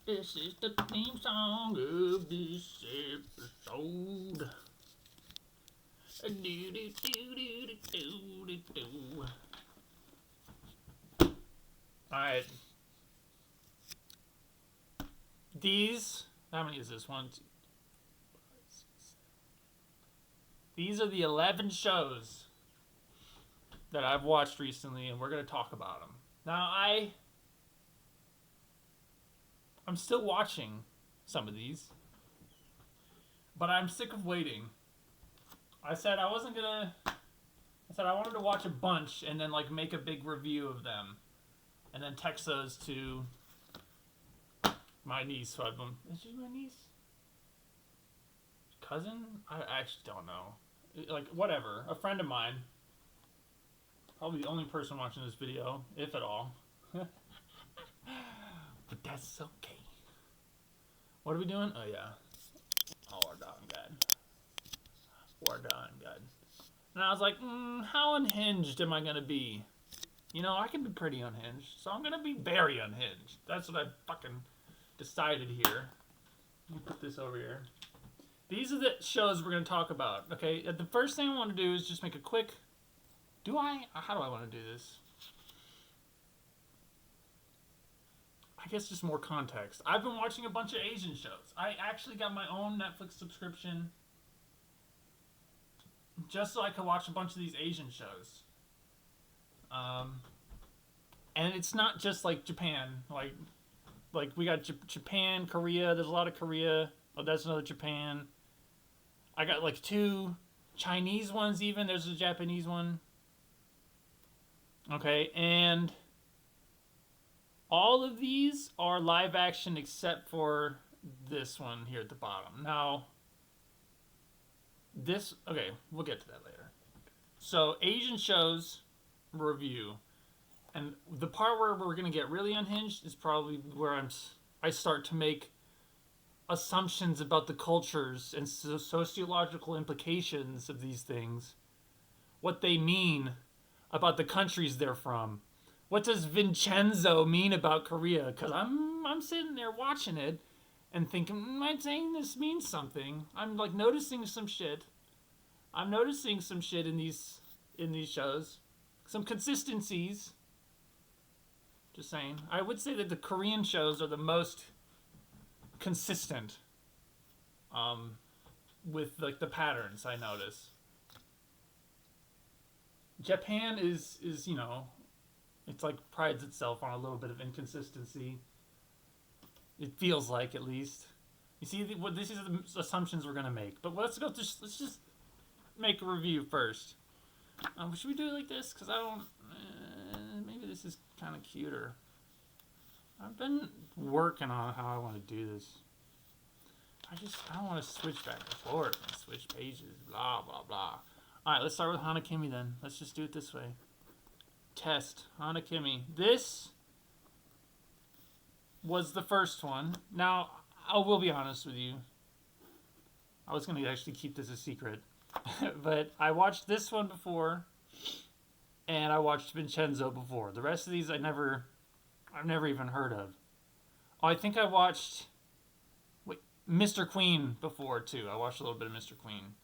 This is the theme song of this episode. Alright. These, how many is this? 1, 2, 5, 6, 7. These are the 11 shows that I've watched recently, and we're going to talk about them. Now, I'm still watching some of these, but I'm sick of waiting. I said I wanted to watch a bunch and then like make a big review of them, and then text those to my niece. So is she my niece? Cousin? I actually don't know. Like whatever, a friend of mine. Probably the only person watching this video, if at all. But that's okay. What are we doing? Oh yeah. Oh, we're done good. We're done good. And I was like, how unhinged am I gonna be? You know, I can be pretty unhinged, so I'm gonna be very unhinged. That's what I fucking decided here. Let me put this over here. These are the shows we're gonna talk about. Okay, the first thing I want to do is just make a quick. How do I want to do this? I guess just more context. I've been watching a bunch of Asian shows. I actually got my own Netflix subscription just so I could watch a bunch of these Asian shows. And it's not just like Japan. Like we got Japan, Korea. There's a lot of Korea. Oh, that's another Japan. I got like 2 Chinese ones even. There's a Japanese one. Okay, and all of these are live action except for this one here at the bottom. Now, okay, we'll get to that later. So, Asian shows review. And the part where we're going to get really unhinged is probably where I start to make assumptions about the cultures and sociological implications of these things. What they mean about the countries they're from. What does Vincenzo mean about Korea? Because I'm sitting there watching it and thinking, am I saying this means something? I'm like noticing some shit. I'm noticing some shit in these shows. Some consistencies. Just saying. I would say that the Korean shows are the most consistent with like the patterns I notice. Japan is you know, it's like prides itself on a little bit of inconsistency. It feels like, at least. You see, this is the assumptions we're gonna make. But let's just make a review first. Should we do it like this? Because I don't. Maybe this is kind of cuter. I've been working on how I want to do this. I don't want to switch back and forth and switch pages. Blah blah blah. Alright, let's start with Hanakimi then. Let's just do it this way. Test. Hanakimi. This was the first one. Now, I will be honest with you. I was going to actually keep this a secret. But I watched this one before. And I watched Vincenzo before. The rest of these I've never even heard of. Oh, I think I watched Mr. Queen before too. I watched a little bit of Mr. Queen.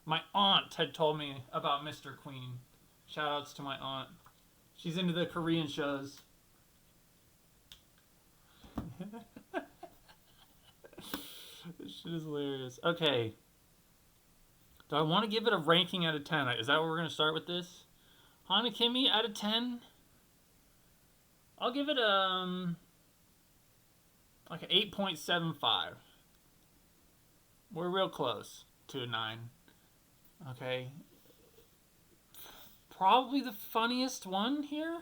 My aunt had told me about Mr. Queen. Shoutouts to my aunt. She's into the Korean shows. This shit is hilarious. Okay. Do I want to give it a ranking out of 10? Is that what we're going to start with this? Hanakimi out of 10? I'll give it like an 8.75. We're real close to a 9. Okay. Probably the funniest one here.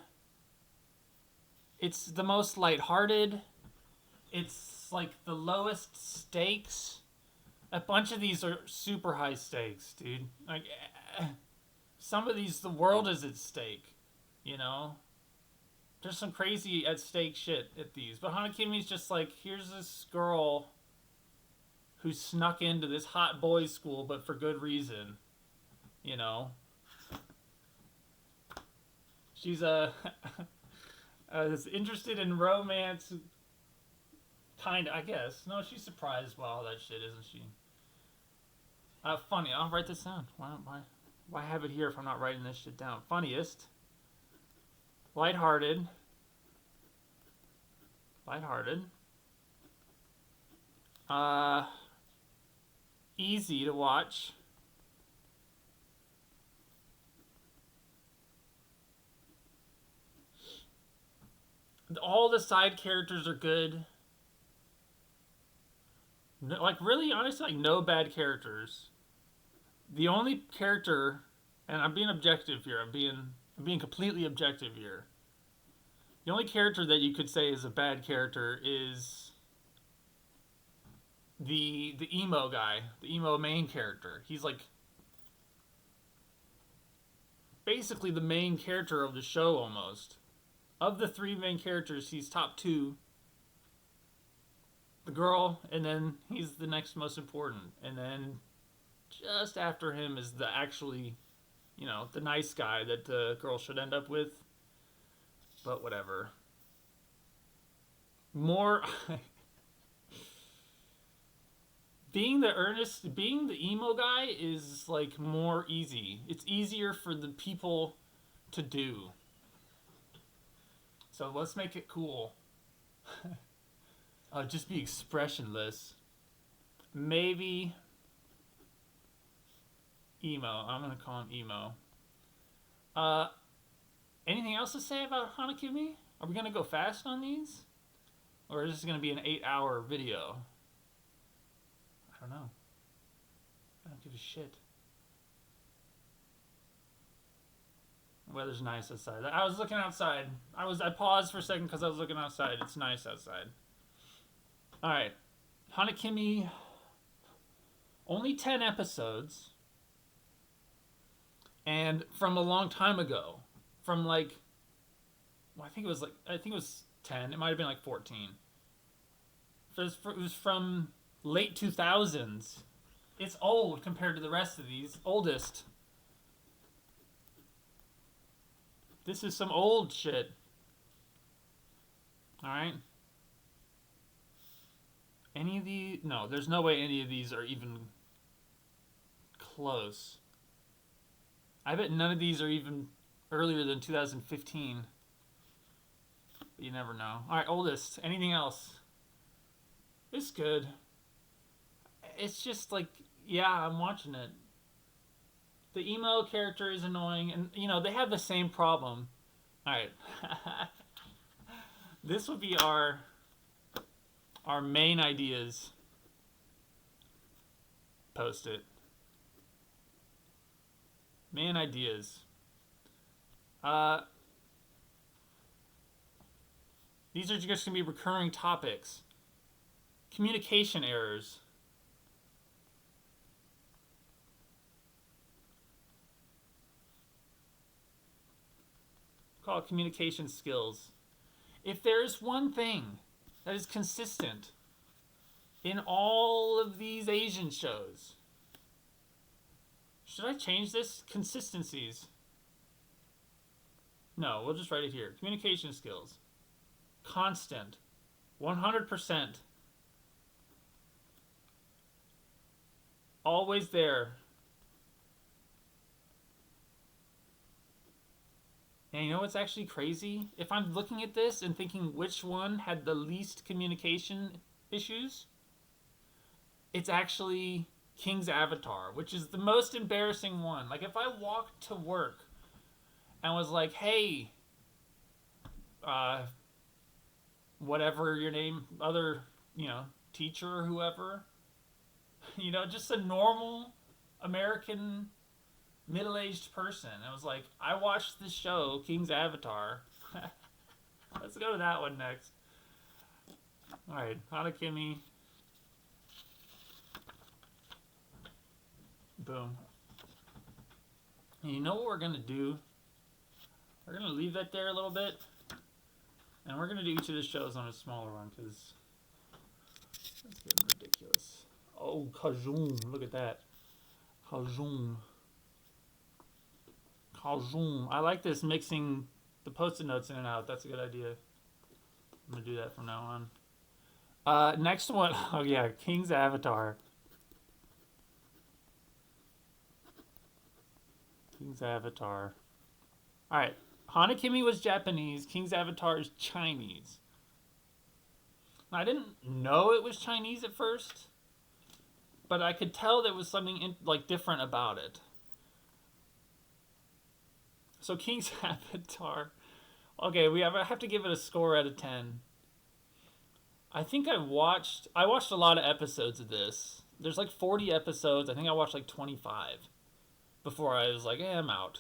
It's the most lighthearted. It's like the lowest stakes. A bunch of these are super high stakes, dude. Like, some of these, the world is at stake. You know? There's some crazy at stake shit at these. But Hanakimi's just like, here's this girl who snuck into this hot boys' school, but for good reason. You know? She's is interested in romance, kind of, I guess. No, she's surprised by all that shit, isn't she? Funny. I'll write this down. Why have it here if I'm not writing this shit down? Funniest. Lighthearted. Lighthearted. Easy to watch. All the side characters are good. Like, really, honestly, like, no bad characters. The only character, and I'm being objective here, I'm being completely objective here. The only character that you could say is a bad character is the emo guy, the emo main character. He's like basically the main character of the show almost. Of the three main characters, he's top two. The girl, and then he's the next most important. And then just after him is the actually, the nice guy that the girl should end up with. But whatever. More being the emo guy is like more easy. It's easier for the people to do. So let's make it cool. Just be expressionless. Maybe emo. I'm gonna call him emo. Anything else to say about Hanakimi? Are we gonna go fast on these? Or is this gonna be an 8-hour video? I don't know. I don't give a shit. The weather's nice outside. I was looking outside. I paused for a second because I was looking outside. It's nice outside. Alright. Hanakimi. Only 10 episodes. And from a long time ago. From I think it was 10. It might have been 14. It was from late 2000s. It's old compared to the rest of these. Oldest. This is some old shit. Alright? Any of these... No, there's no way any of these are even close. I bet none of these are even earlier than 2015. But you never know. Alright, oldest. Anything else? It's good. It's just yeah, I'm watching it. The emo character is annoying, and, they have the same problem. Alright. This will be our main ideas. Post it. Main ideas. These are just going to be recurring topics. Communication errors. Call it communication skills. If there's one thing that is consistent in all of these Asian shows, should I change this? Consistencies. No, we'll just write it here. Communication skills. Constant. 100%. Always there. And you know what's actually crazy? If I'm looking at this and thinking which one had the least communication issues, it's actually King's Avatar, which is the most embarrassing one. If I walked to work and was like, hey, whatever your name, other, teacher or whoever, just a normal American middle-aged person. I was like, I watched this show, King's Avatar. Let's go to that one next. Alright, Hanakimi. Boom. And you know what we're going to do? We're going to leave that there a little bit. And we're going to do each of the shows on a smaller one, because that's getting ridiculous. Oh, Kazoom. Look at that. Kazoom. I like this mixing the post-it notes in and out. That's a good idea. I'm gonna do that from now on. Next one. Oh yeah, King's Avatar. King's Avatar. All right, Hanakimi was Japanese. King's Avatar is Chinese. I didn't know it was Chinese at first, but I could tell there was something different about it. So King's Avatar. Okay, I have to give it a score out of 10. I think I watched a lot of episodes of this. There's like 40 episodes. I think I watched like 25 before I was like, I'm out.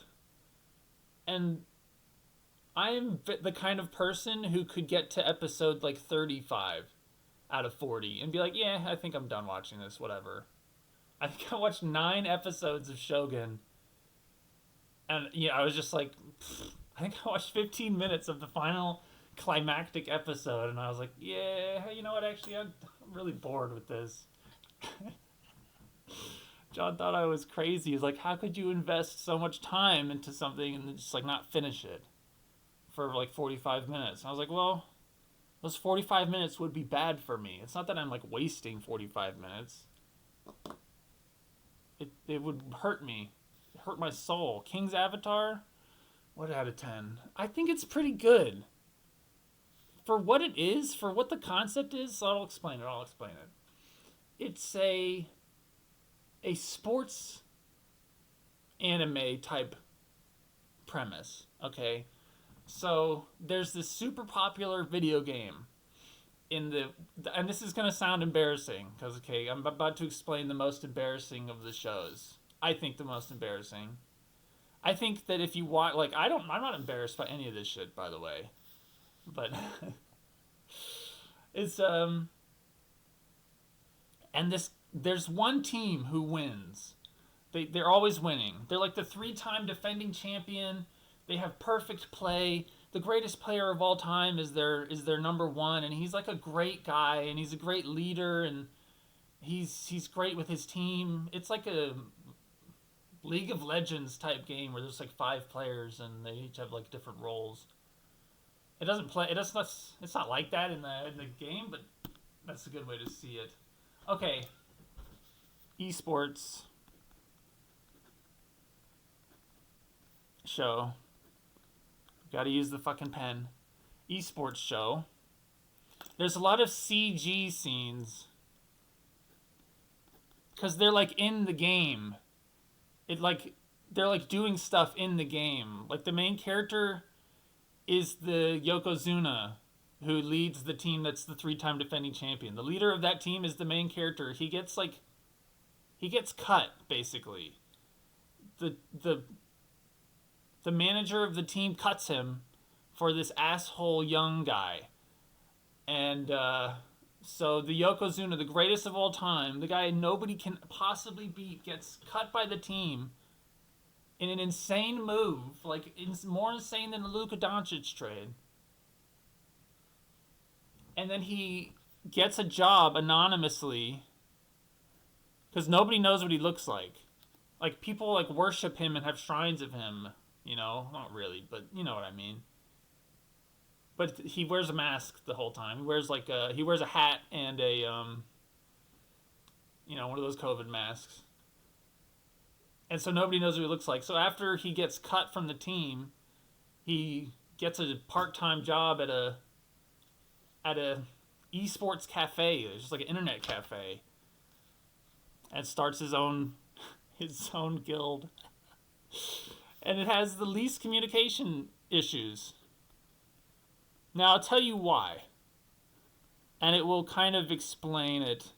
And I'm the kind of person who could get to episode like 35 out of 40 and be like, yeah, I think I'm done watching this, whatever. I think I watched 9 episodes of Shogun. And yeah, I was just like, I think I watched 15 minutes of the final climactic episode, and I was like, yeah, you know what, actually, I'm really bored with this. John thought I was crazy. He's like, how could you invest so much time into something and then just like not finish it for like 45 minutes? And I was like, well, those 45 minutes would be bad for me. It's not that I'm like wasting 45 minutes. It would hurt me. It hurt my soul. King's Avatar, what out of 10? I think it's pretty good. For what it is, for what the concept is, so I'll explain it. It's a sports anime type premise, okay? So there's this super popular video game and this is going to sound embarrassing because, okay, I'm about to explain the most embarrassing of the shows. I think the most embarrassing. I think that if you watch, like, I'm not embarrassed by any of this shit, by the way. But it's and there's one team who wins. They're always winning. They're like the 3-time defending champion. They have perfect play. The greatest player of all time is their number one, and he's like a great guy, and he's a great leader, and he's great with his team. It's like a League of Legends type game where there's like 5 players and they each have like different roles. It's not like that in the game, but that's a good way to see it. Okay. Esports show. Gotta use the fucking pen. Esports show. There's a lot of CG scenes. Because they're like in the game. They're like doing stuff in the game. Like the main character is the Yokozuna, who leads the team that's the 3-time defending champion. The leader of that team is the main character. He gets cut, basically. The manager of the team cuts him for this asshole young guy. And so the Yokozuna, the greatest of all time, the guy nobody can possibly beat, gets cut by the team in an insane move, like more insane than the Luka Doncic trade. And then he gets a job anonymously because nobody knows what he looks like. Like people like worship him and have shrines of him. You know, not really, but you know what I mean. But he wears a mask the whole time. He wears a hat and a one of those COVID masks. And so nobody knows what he looks like. So after he gets cut from the team, he gets a part-time job at a esports cafe. It's just like an internet cafe. And starts his own guild. And it has the least communication issues. Now, I'll tell you why. And it will kind of explain it.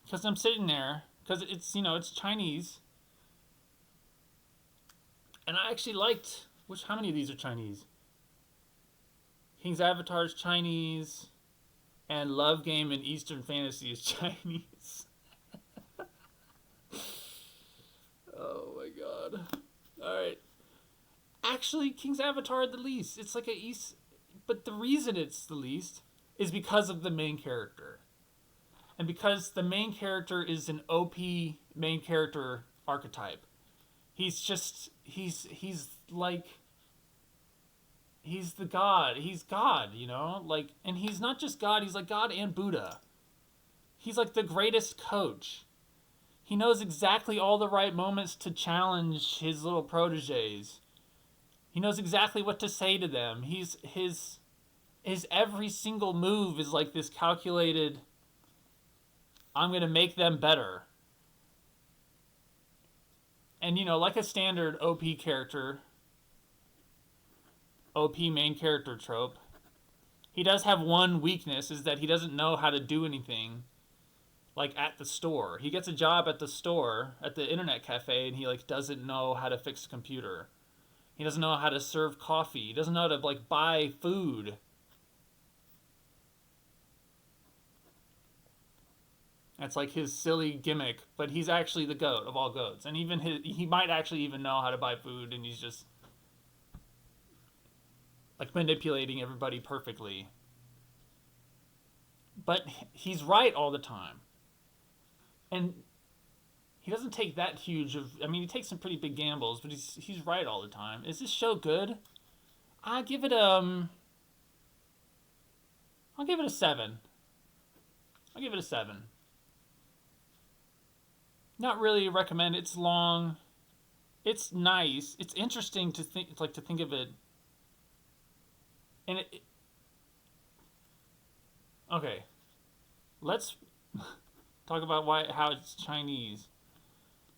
Because I'm sitting there, because it's Chinese. And I actually liked, how many of these are Chinese? King's Avatar is Chinese. And Love Game and Eastern Fantasy is Chinese. Oh my god. Alright. Actually, King's Avatar the least. It's like but the reason it's the least is because of the main character. And because the main character is an OP main character archetype, he's like he's the god. He's God, you know? Like, and he's not just God, he's like God and Buddha. He's like the greatest coach. He knows exactly all the right moments to challenge his little proteges. He knows exactly what to say to them. His every single move is like this calculated, I'm going to make them better. And you know, like a standard OP character, OP main character trope, he does have one weakness, is that he doesn't know how to do anything like at the store. He gets a job at the store, at the internet cafe, and he like doesn't know how to fix a computer. He doesn't know how to serve coffee. He doesn't know how to like buy food. That's like his silly gimmick, but he's actually the goat of all goats. And even he might actually even know how to buy food, and he's just like manipulating everybody perfectly. But he's right all the time. And he doesn't take that huge of, I mean, he takes some pretty big gambles, but he's right all the time. Is this show good? I'll give it a 7. I'll give it a 7. Not really recommend. It's long. It's nice. It's interesting to think of it. And okay. Let's talk about how it's Chinese.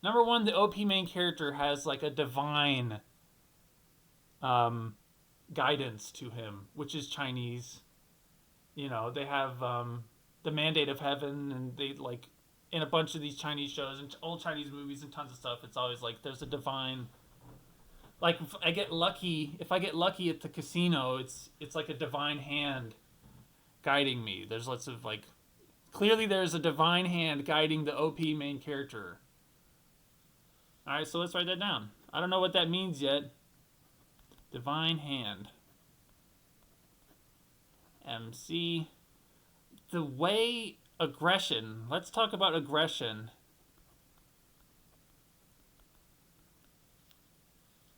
Number one, the OP main character has like a divine guidance to him, which is Chinese. You know, they have the mandate of heaven, and they like in a bunch of these Chinese shows and old Chinese movies and tons of stuff. It's always like there's a divine. Like if I get lucky at the casino, it's like a divine hand guiding me. There's lots of like, clearly there's a divine hand guiding the OP main character. All right, so let's write that down. I don't know what that means yet. Divine hand. MC. The way aggression. Let's talk about aggression.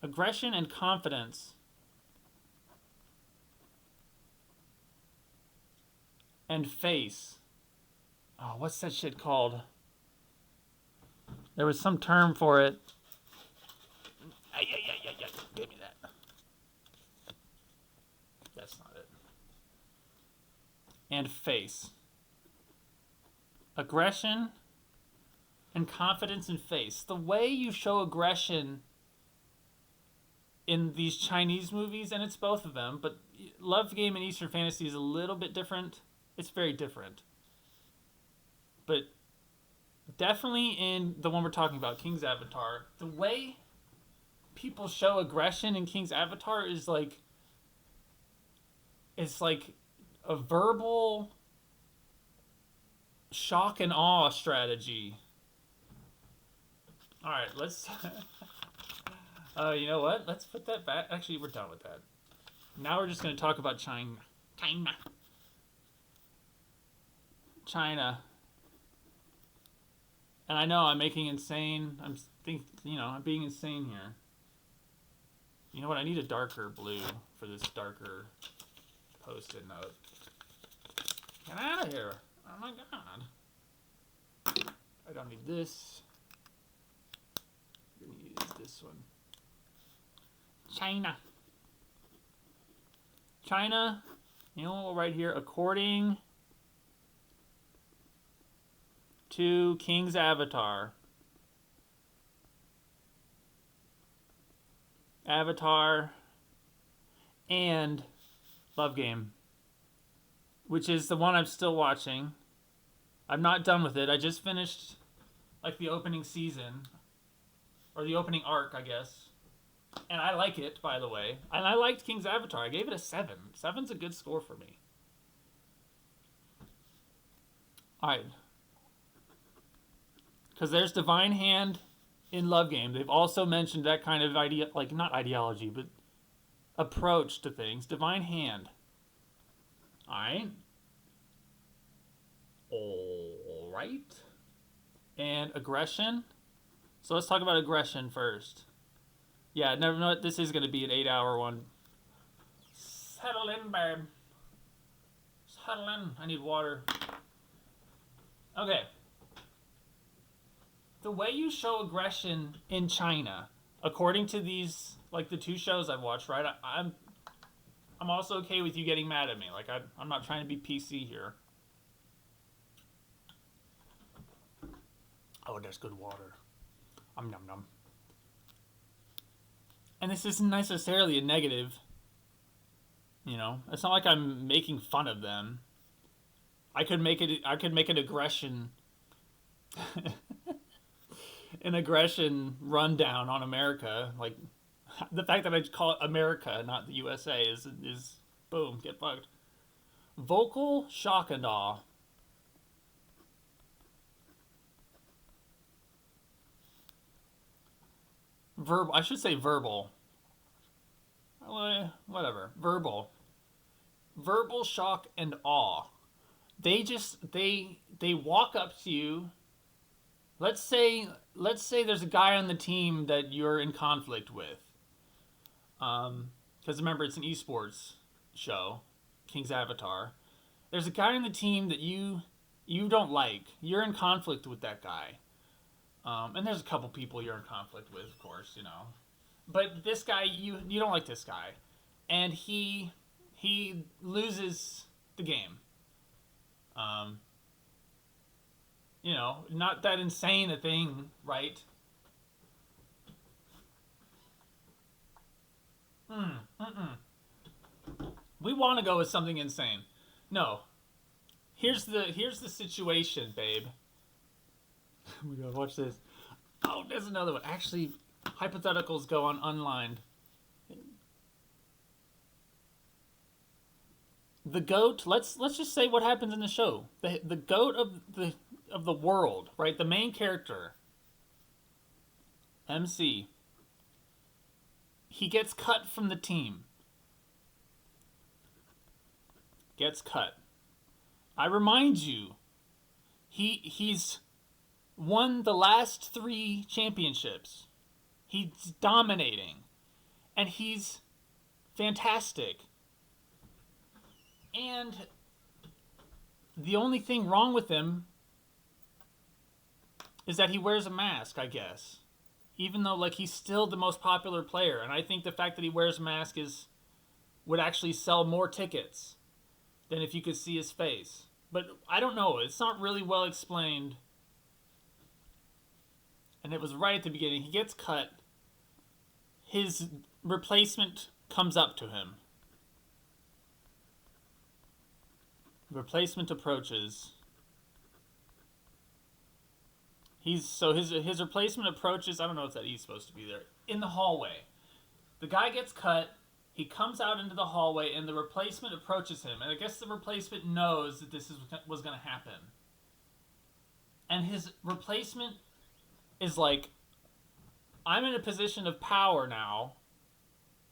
Aggression and confidence. And face. Oh, what's that shit called? There was some term for it. Yeah. Give me that. That's not it. And face. Aggression and confidence and face. The way you show aggression in these Chinese movies, and it's both of them, but Love Game and Eastern Fantasy is a little bit different. It's very different. But definitely in the one we're talking about, King's Avatar, the way people show aggression in King's Avatar is like, it's like a verbal shock and awe strategy. All right, let's you know what? Let's put that back. Actually, we're done with that. Now we're just going to talk about China. And I know I'm making insane. I'm being insane here. You know what? I need a darker blue for this darker post-it note. Get out of here! Oh my god! I don't need this. I'm gonna use this one. China. You know, right here. According to King's Avatar. And Love Game, which is the one I'm still watching. I'm not done with it. I just finished like the opening season, or the opening arc, I guess. And I like it, by the way. And I liked King's Avatar. I gave it a 7. 7's a good score for me. Alright. Because there's Divine Hand in Love Game. They've also mentioned that kind of not ideology, but approach to things. Divine Hand. Alright. right? And aggression. So let's talk about aggression first. Yeah, never know. This is going to be an 8-hour one. Settle in, babe. Settle in. I need water. Okay. The way you show aggression in China, according to these, like the two shows I've watched, right? I'm also okay with you getting mad at me. Like I'm not trying to be PC here. Oh, there's good water. Num num. And this isn't necessarily a negative. You know, it's not like I'm making fun of them. I could make an aggression an aggression rundown on America. Like the fact that I call it America, not the USA, is boom, get fucked. Vocal shock and awe. I should say verbal. Whatever. Verbal shock and awe. They walk up to you. Let's say there's a guy on the team that you're in conflict with. Because remember, it's an esports show, King's Avatar. There's a guy on the team that you don't like. You're in conflict with that guy. And there's a couple people you're in conflict with, of course, you know. But this guy, you don't like this guy. And he loses the game. You know, not that insane a thing, right? We want to go with something insane. No. Here's the situation, babe. Oh my god, watch this. Oh, there's another one. Actually, hypotheticals go on unlined. The goat. Let's just say what happens in the show. The goat of the world, right? The main character, MC. He gets cut from the team. Gets cut. I remind you, he's won the last 3 championships. He's dominating. And he's fantastic. And the only thing wrong with him is that he wears a mask, I guess. Even though, like, he's still the most popular player. And I think the fact that he wears a mask would actually sell more tickets than if you could see his face. But I don't know. It's not really well explained. And it was right at the beginning. He gets cut. His replacement comes up to him. Replacement approaches. His replacement approaches. I don't know if that he's supposed to be there in the hallway. The guy gets cut. He comes out into the hallway, and the replacement approaches him. And I guess the replacement knows that this was going to happen. And his replacement is like, I'm in a position of power now.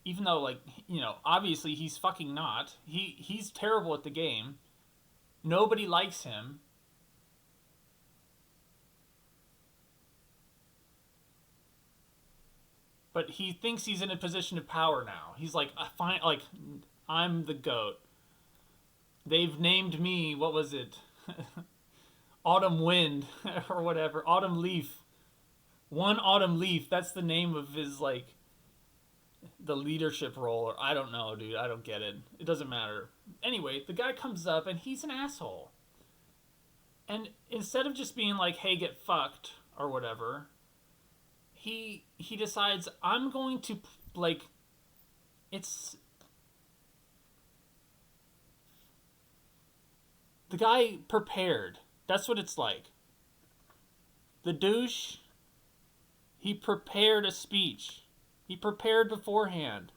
Even though, like, you know, obviously he's fucking not. He's terrible at the game. Nobody likes him. But he thinks he's in a position of power now. He's like, I'm the GOAT. They've named me, what was it? Autumn Wind, or whatever. Autumn Leaf. One Autumn Leaf, that's the name of his, like, the leadership role. Or I don't know, dude. I don't get it. It doesn't matter. Anyway, the guy comes up, and he's an asshole. And instead of just being like, hey, get fucked, or whatever, he decides, I'm going to, like, it's... The guy prepared. That's what it's like. The douche, he prepared a speech. He prepared beforehand.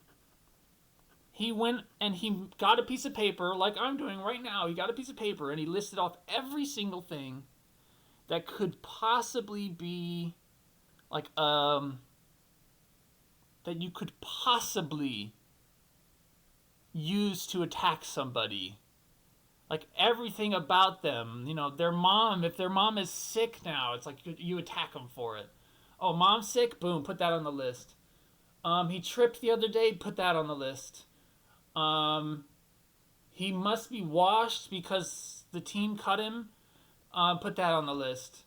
He went and he got a piece of paper, like I'm doing right now. He got a piece of paper and he listed off every single thing that could possibly be, like, that you could possibly use to attack somebody. Like everything about them, their mom, if their mom is sick now, it's like you attack them for it. Oh, mom's sick? Boom, put that on the list. He tripped the other day, put that on the list. Um, he must be washed because the team cut him. Put that on the list.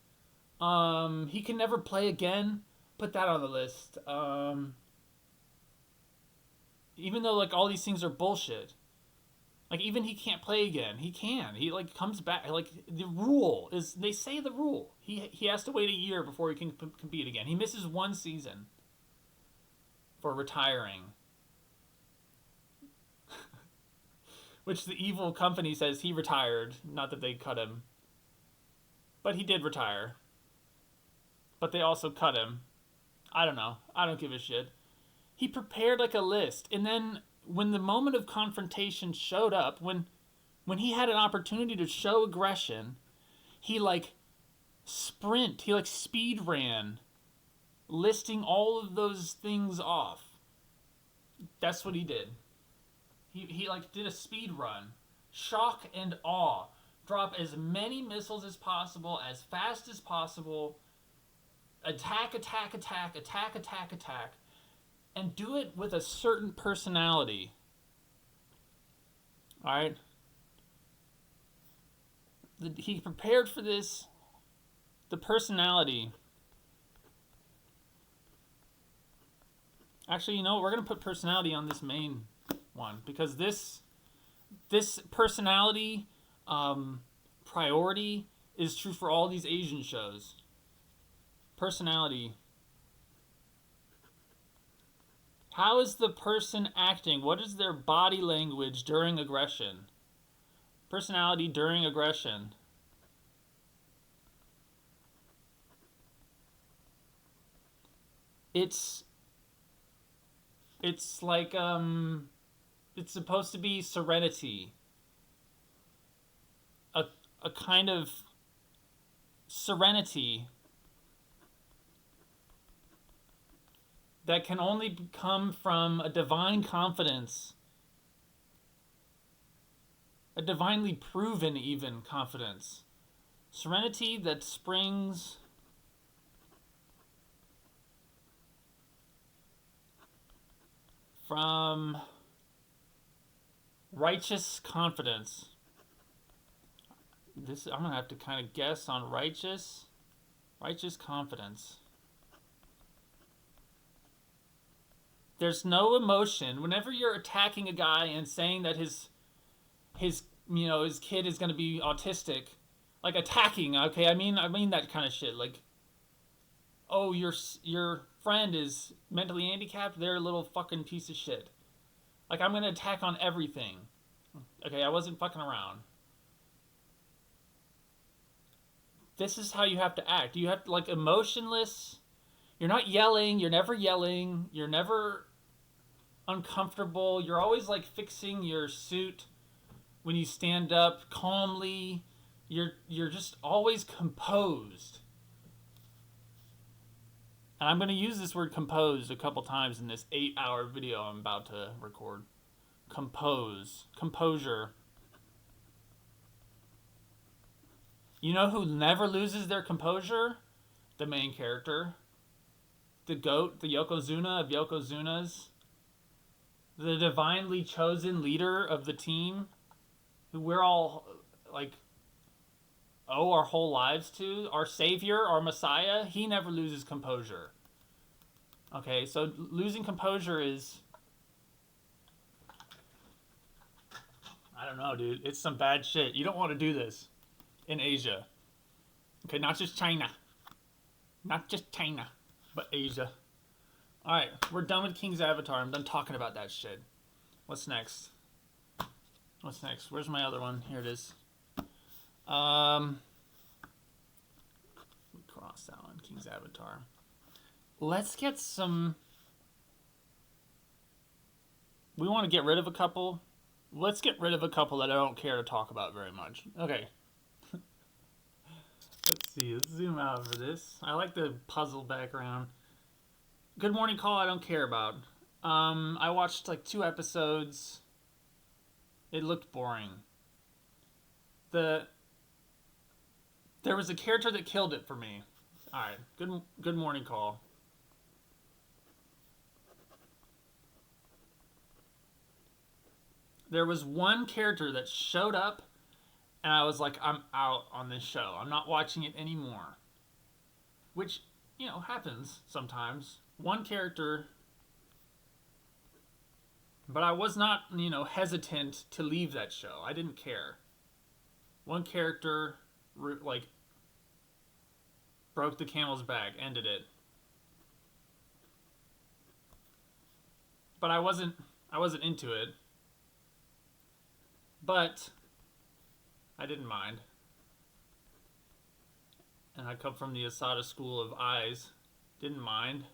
He can never play again. Put that on the list. Even though like all these things are bullshit. Like even he can't play again. He can. He like comes back. Like the rule is they say the rule. He has to wait a year before he can compete again. He misses one season for retiring. Which the evil company says he retired, not that they cut him. But he did retire. But they also cut him. I don't know. I don't give a shit. He prepared like a list, and then when the moment of confrontation showed up, when he had an opportunity to show aggression, he like he like speed ran, listing all of those things off. That's what he did. He like did a speed run, shock and awe, drop as many missiles as possible, as fast as possible, attack, attack, attack, attack, attack, attack, and do it with a certain personality. Alright? He prepared for this. The personality. Actually, you know what? We're going to put personality on this main one. Because this personality priority is true for all these Asian shows. Personality. How is the person acting? What is their body language during aggression? Personality during aggression. It's like it's supposed to be serenity. A kind of serenity that can only come from a divine confidence, a divinely proven even confidence. Serenity that springs from righteous confidence. I'm gonna have to kind of guess on righteous confidence. There's no emotion. Whenever you're attacking a guy and saying that his kid is gonna be autistic, like attacking, okay, I mean that kind of shit. Like, oh, your friend is mentally handicapped, they're a little fucking piece of shit. Like, I'm gonna attack on everything. Okay, I wasn't fucking around. This is how you have to act. You have to, like, emotionless. You're not yelling. You're never yelling. You're never uncomfortable. You're always, like, fixing your suit when you stand up calmly. You're just always composed. And I'm going to use this word composed a couple times in this 8-hour video I'm about to record. Composure. You know who never loses their composure? The main character. The GOAT, the Yokozuna of Yokozunas. The divinely chosen leader of the team. Who we're all, like, owe our whole lives to. Our savior, our messiah. He never loses composure. Okay, so losing composure is... I don't know, dude. It's some bad shit. You don't want to do this. In Asia. Okay, not just China. Not just China, but Asia. Alright, we're done with King's Avatar. I'm done talking about that shit. What's next? Where's my other one? Here it is. Cross that one. King's Avatar. Let's get some... We want to get rid of a couple. Let's get rid of a couple that I don't care to talk about very much. Okay. Let's see. Let's zoom out for this. I like the puzzle background. Good Morning Call I don't care about. I watched like 2 episodes. It looked boring. the there was a character that killed it for me. All right, good morning call. There was one character that showed up, and I was like, I'm out on this show. I'm not watching it anymore. Which, happens sometimes. One character, but I was not, hesitant to leave that show. I didn't care. One character, like, broke the camel's back, ended it. But I wasn't into it. But I didn't mind. And I come from the Asada school of eyes. Didn't mind.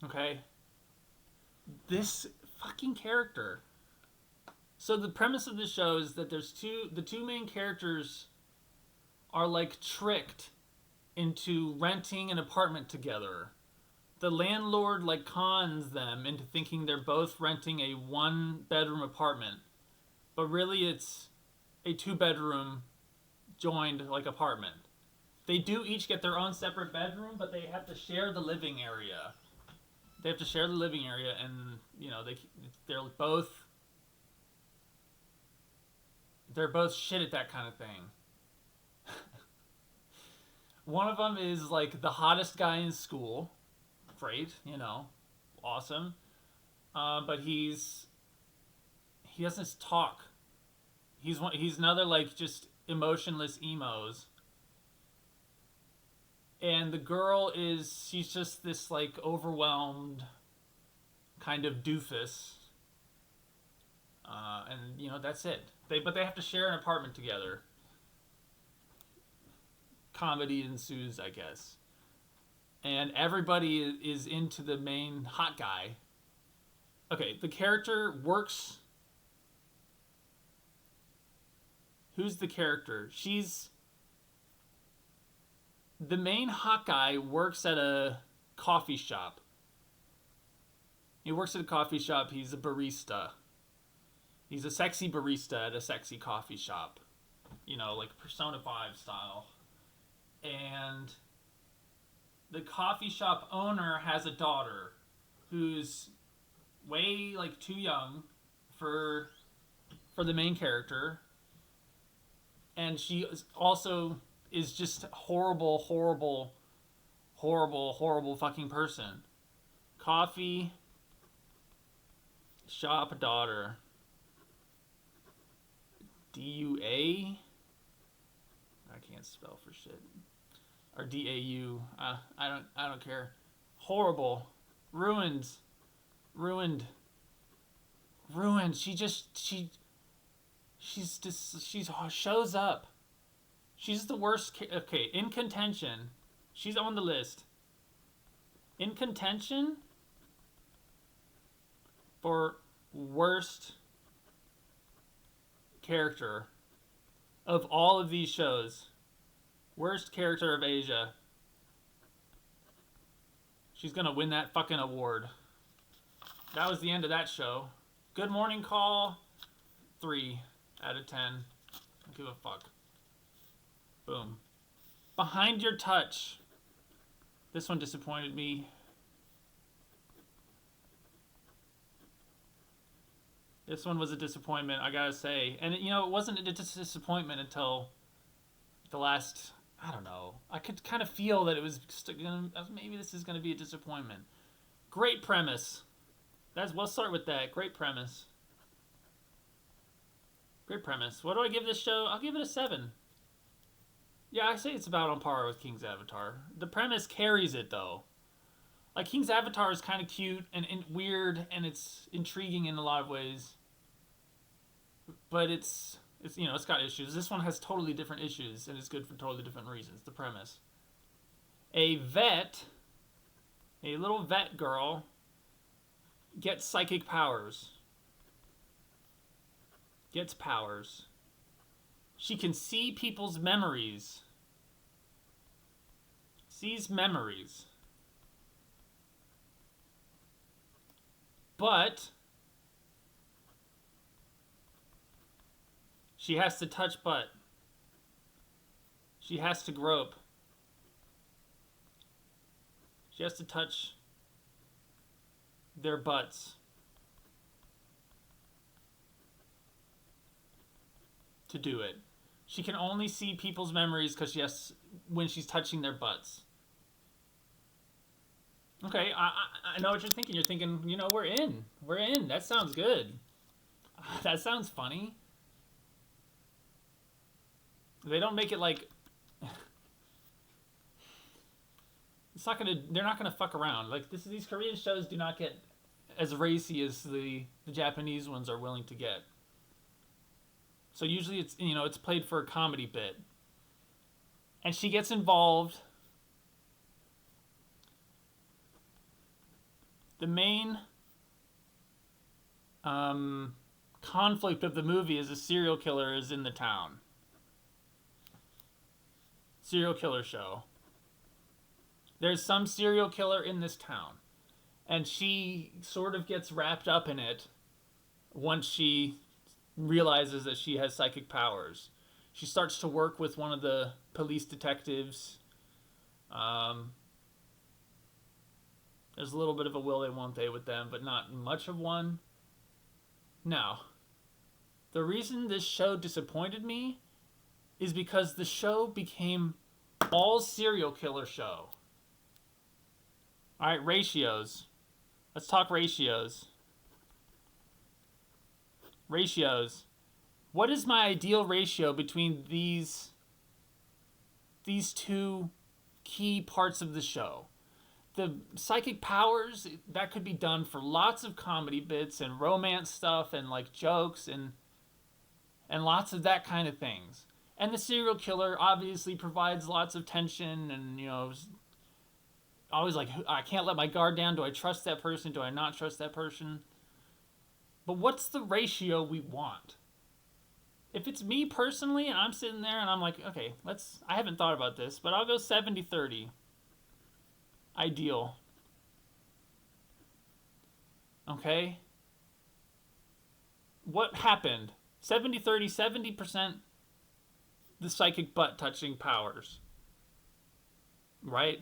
Okay? This fucking character. So the premise of this show is that the two main characters are like tricked into renting an apartment together. The landlord like cons them into thinking they're both renting a 1-bedroom apartment. But really it's a 2-bedroom joined like apartment. They do each get their own separate bedroom, but they have to share the living area. They have to share the living area, and they're both shit at that kind of thing. One of them is like the hottest guy in school. Great, awesome. But he doesn't talk. He's another like just emotionless emos. And the girl she's just this like overwhelmed kind of doofus. And that's it. But they have to share an apartment together. Comedy ensues, I guess. And everybody is into the main hot guy. Okay, the character works. Who's the character? The main hot guy works at a coffee shop. He works at a coffee shop. He's a barista. He's a sexy barista at a sexy coffee shop. Like Persona 5 style. And the coffee shop owner has a daughter who's way like too young for the main character, and she also is just horrible fucking person. Coffee shop daughter. DUA? I can't spell for shit. Or DAU. I don't care. Horrible. Ruined. She shows up. She's the worst. Okay, in contention. She's on the list. In contention for worst character of all of these shows. Worst character of Asia. She's gonna win that fucking award. That was the end of that show. Good morning call. 3 out of 10. Don't give a fuck. Boom. Behind Your Touch. This one disappointed me. This one was a disappointment, I gotta say. And it wasn't a disappointment until the last, I don't know. I could kind of feel that it was maybe this is gonna be a disappointment. Great premise. We'll start with that. Great premise. Great premise. What do I give this show? I'll give it a 7. Yeah, I say it's about on par with King's Avatar. The premise carries it, though. Like, King's Avatar is kind of cute and weird, and it's intriguing in a lot of ways. But it's got issues. This one has totally different issues, and it's good for totally different reasons. The premise. A little vet girl, gets psychic powers. Gets powers. She can see people's memories. Sees memories. But She has to touch butt. She has to grope. She has to touch their butts to do it. She can only see people's memories because when she's touching their butts. Okay, I know what you're thinking. You're thinking, we're in. We're in. That sounds good. That sounds funny. They don't make it like they're not gonna fuck around. Like these Korean shows do not get as racy as the Japanese ones are willing to get. So usually it's played for a comedy bit. And she gets involved. The main conflict of the movie is a serial killer is in the town. Serial killer show. There's some serial killer in this town. And she sort of gets wrapped up in it once she realizes that she has psychic powers. She starts to work with one of the police detectives. There's a little bit of a will they won't they with them, but not much of one. Now, the reason this show disappointed me is because the show became all serial killer show. Alright, ratios. Let's talk ratios. Ratios. What is my ideal ratio between these two key parts of the show? The psychic powers, that could be done for lots of comedy bits and romance stuff and like jokes and lots of that kind of things. And the serial killer obviously provides lots of tension and, always like, I can't let my guard down. Do I trust that person? Do I not trust that person? But what's the ratio we want? If it's me personally and I'm sitting there and I'm like, okay, I haven't thought about this, but I'll go 70-30. Ideal. Okay? What happened? 70-30, 70% the psychic butt touching powers. Right?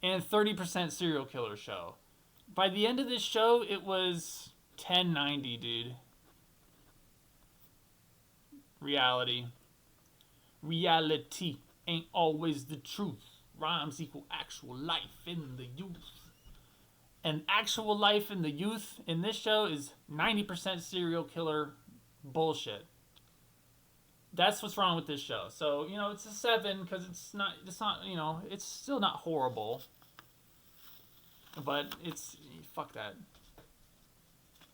And 30% serial killer show. By the end of this show, it was 10-90, dude. Reality. Reality ain't always the truth. Rhymes equal actual life in the youth. And actual life in the youth in this show is 90% serial killer bullshit. That's what's wrong with this show. So, it's a 7 because it's not, it's still not horrible. But fuck that.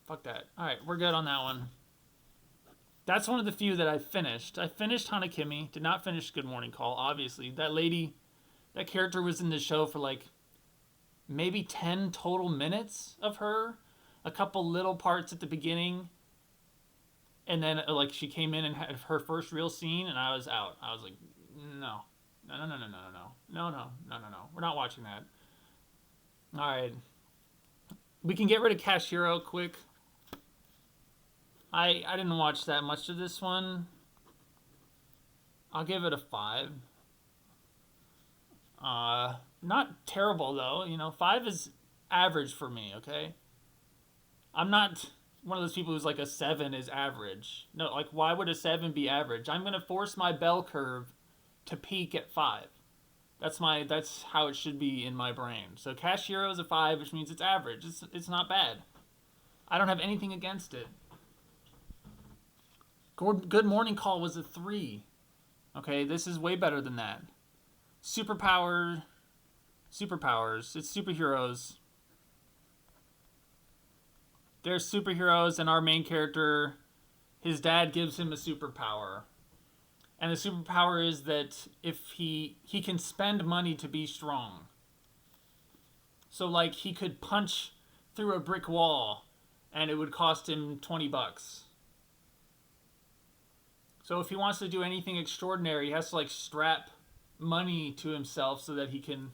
Fuck that. Alright, we're good on that one. That's one of the few that I finished. I finished Hana Kimi. Did not finish Good Morning Call, obviously. That character was in the show for like maybe 10 total minutes of her. A couple little parts at the beginning. And then like she came in and had her first real scene and I was out. I was like, no. No. We're not watching that. Alright. We can get rid of Cash Hero quick. I didn't watch that much of this one. I'll give it a 5. Not terrible though. 5 is average for me, okay? I'm not one of those people who's like a 7 is average. No, like why would a 7 be average? I'm gonna force my bell curve to peak at 5. That's how it should be in my brain. So Cash Hero is a 5, which means it's average. It's not bad. I don't have anything against it. Good Morning Call was a 3. Okay, this is way better than that. Superpowers. It's superheroes. They're superheroes, and our main character, his dad gives him a superpower. And the superpower is that if he can spend money to be strong. So like he could punch through a brick wall and it would cost him $20. So if he wants to do anything extraordinary, he has to like strap money to himself so that he can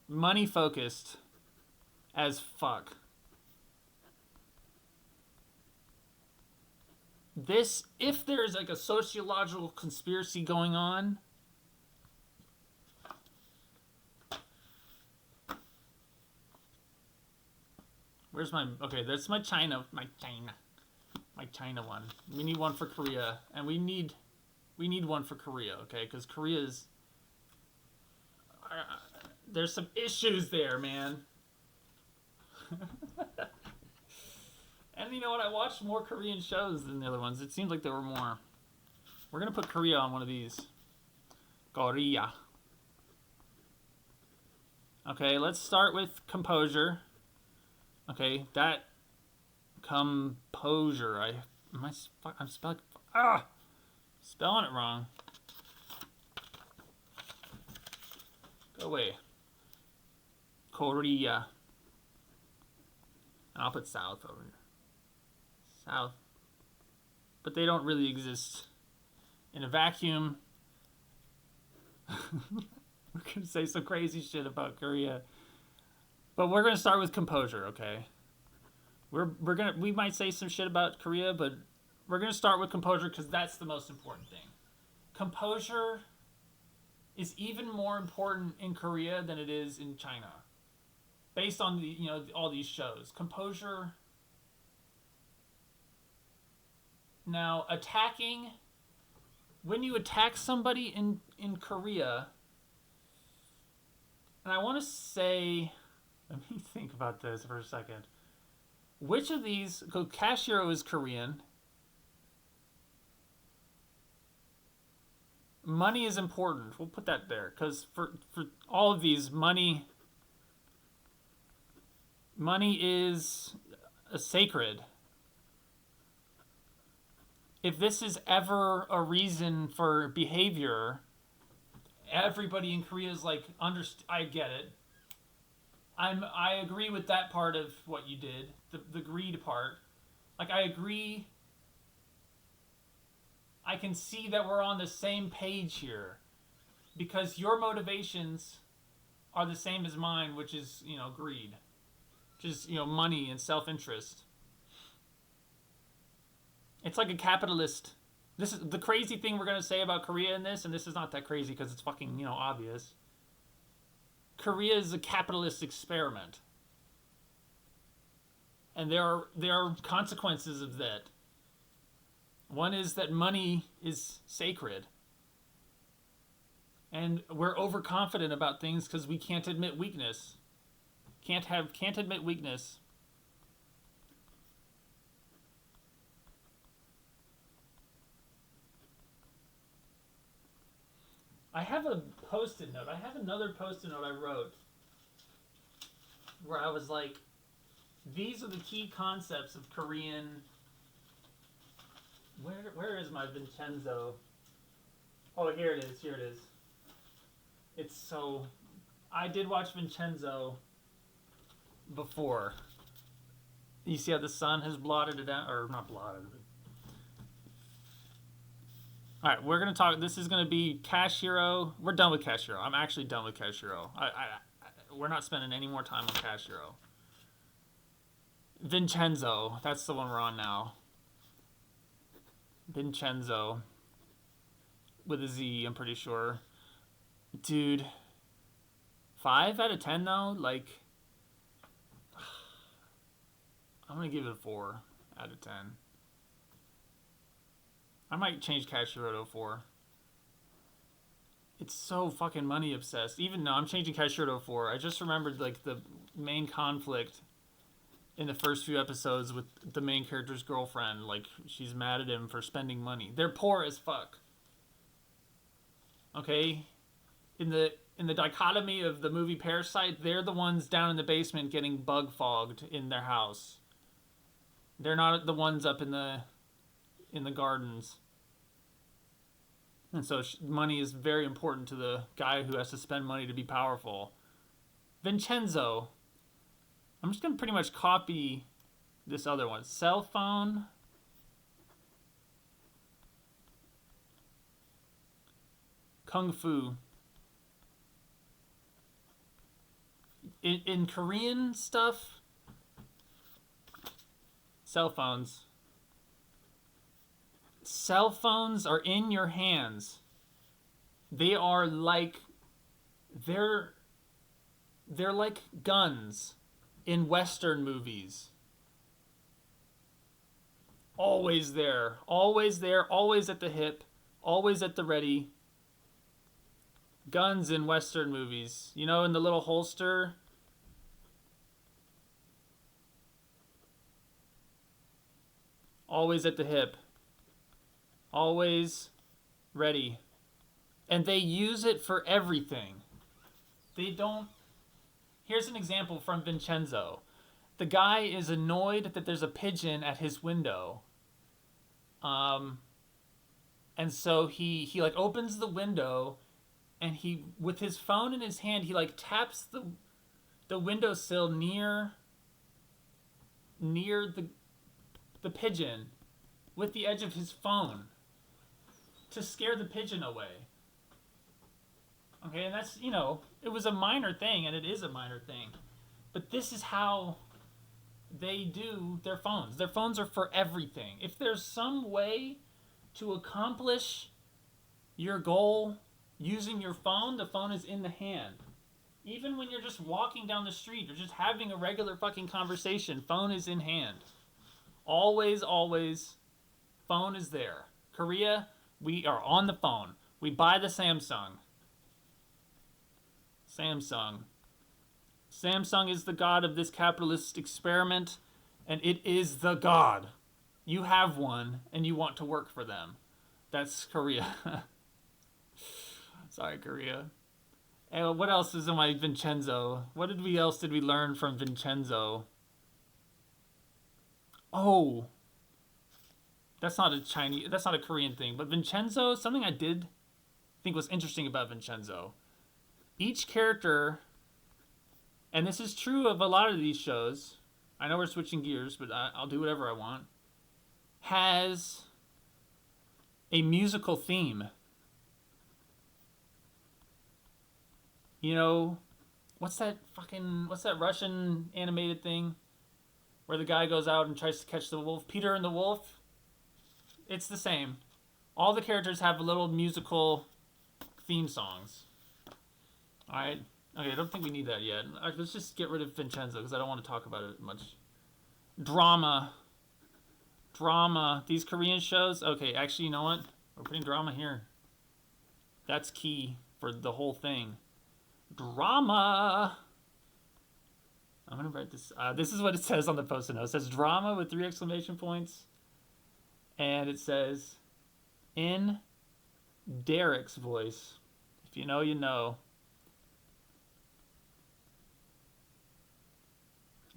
money focused as fuck. this, if there's like a sociological conspiracy going on, where's my, okay, that's my China one. We need one for Korea, and we need one for Korea, okay? Because Korea's, there's some issues there, man. And you know what? I watched more Korean shows than the other ones. It seemed like there were more. We're gonna put Korea on one of these. Korea. Okay, let's start with composure. Okay, that composure. I'm spelling it wrong. Go away. Korea. And I'll put South over here. South. But they don't really exist in a vacuum. We're gonna say some crazy shit about Korea. But we're gonna start with composure, okay? We might say some shit about Korea, but we're gonna start with composure because that's the most important thing. Composure is even more important in Korea than it is in China. Based on all these shows. Composure. Now, when you attack somebody in Korea, and I want to say, let me think about this for a second. Which of these, Kashiro is Korean. Money is important. We'll put that there, because for all of these, money is sacred. If this is ever a reason for behavior, everybody in Korea is like, I get it. I agree with that part of what you did, the greed part. Like, I agree. I can see that we're on the same page here, because your motivations are the same as mine, which is, greed, which is, money and self-interest. It's like a capitalist. This is the crazy thing we're going to say about Korea in this, and this is not that crazy because it's fucking, obvious. Korea is a capitalist experiment. And there are consequences of that. One is that money is sacred. And we're overconfident about things because we can't admit weakness. Can't admit weakness. I have a post-it note. I have another post-it note I wrote where I was like, these are the key concepts of Korean. Where is my Vincenzo? Oh, here it is. It's so... I did watch Vincenzo before. You see how the sun has blotted it out? Or not blotted it. Alright, we're going to talk... This is going to be Cash Hero. We're done with Cash Hero. I'm actually done with Cash Hero. We're not spending any more time on Cash Hero. Vincenzo. That's the one we're on now. Vincenzo. With a Z, I'm pretty sure. Dude. 5 out of 10, though? Like... I'm going to give it a 4 out of 10. I might change Cash Hero to a 4. It's so fucking money obsessed. Even though I'm changing Cash Hero to a 4, I just remembered like the main conflict in the first few episodes with the main character's girlfriend. Like, she's mad at him for spending money. They're poor as fuck. Okay? In the dichotomy of the movie Parasite, they're the ones down in the basement getting bug fogged in their house. They're not the ones up in the gardens. And so money is very important to the guy who has to spend money to be powerful. Vincenzo. I'm just going to pretty much copy this other one. Cell phone. Kung Fu. In Korean stuff, cell phones. cell phones are in your hands. They are like they're they're like guns in Western movies. Always there, always at the hip, always at the ready. Guns in Western movies. You know, in the little holster. Always at the hip. Always ready. And they use it for everything. They don't. Here's an example from Vincenzo. The guy is annoyed that there's a pigeon at his window. And so he like opens the window, and he, with his phone in his hand, he like taps the windowsill near the pigeon with the edge of his phone to scare the pigeon away. Okay, and that's, you know, it was a minor thing, and it is a minor thing. But this is how they do their phones. Their phones are for everything. If there's some way to accomplish your goal using your phone, the phone is in the hand. Even when you're just walking down the street, you're just having a regular fucking conversation, phone is in hand. Always, always, phone is there. Korea, we are on the phone. We buy the Samsung. Samsung is the god of this capitalist experiment, and it is the god. You have one, and you want to work for them. That's Korea. Sorry, Korea. And what else is in my Vincenzo? What else did we learn from Vincenzo? Oh, that's not a Korean thing. But Vincenzo, something I did think was interesting about Vincenzo. Each character, and this is true of a lot of these shows, I know we're switching gears, but I'll do whatever I want, has a musical theme. You know, what's that Russian animated thing where the guy goes out and tries to catch the wolf? Peter and the Wolf? It's the same. All the characters have little musical theme songs. Alright. Okay, I don't think we need that yet. Right, let's just get rid of Vincenzo because I don't want to talk about it much. Drama. These Korean shows. Okay, actually, you know what? We're putting drama here. That's key for the whole thing. Drama. I'm going to write this. This is what it says on the post-it note. It says drama with 3 exclamation points. And it says, in Derek's voice. If you know, you know.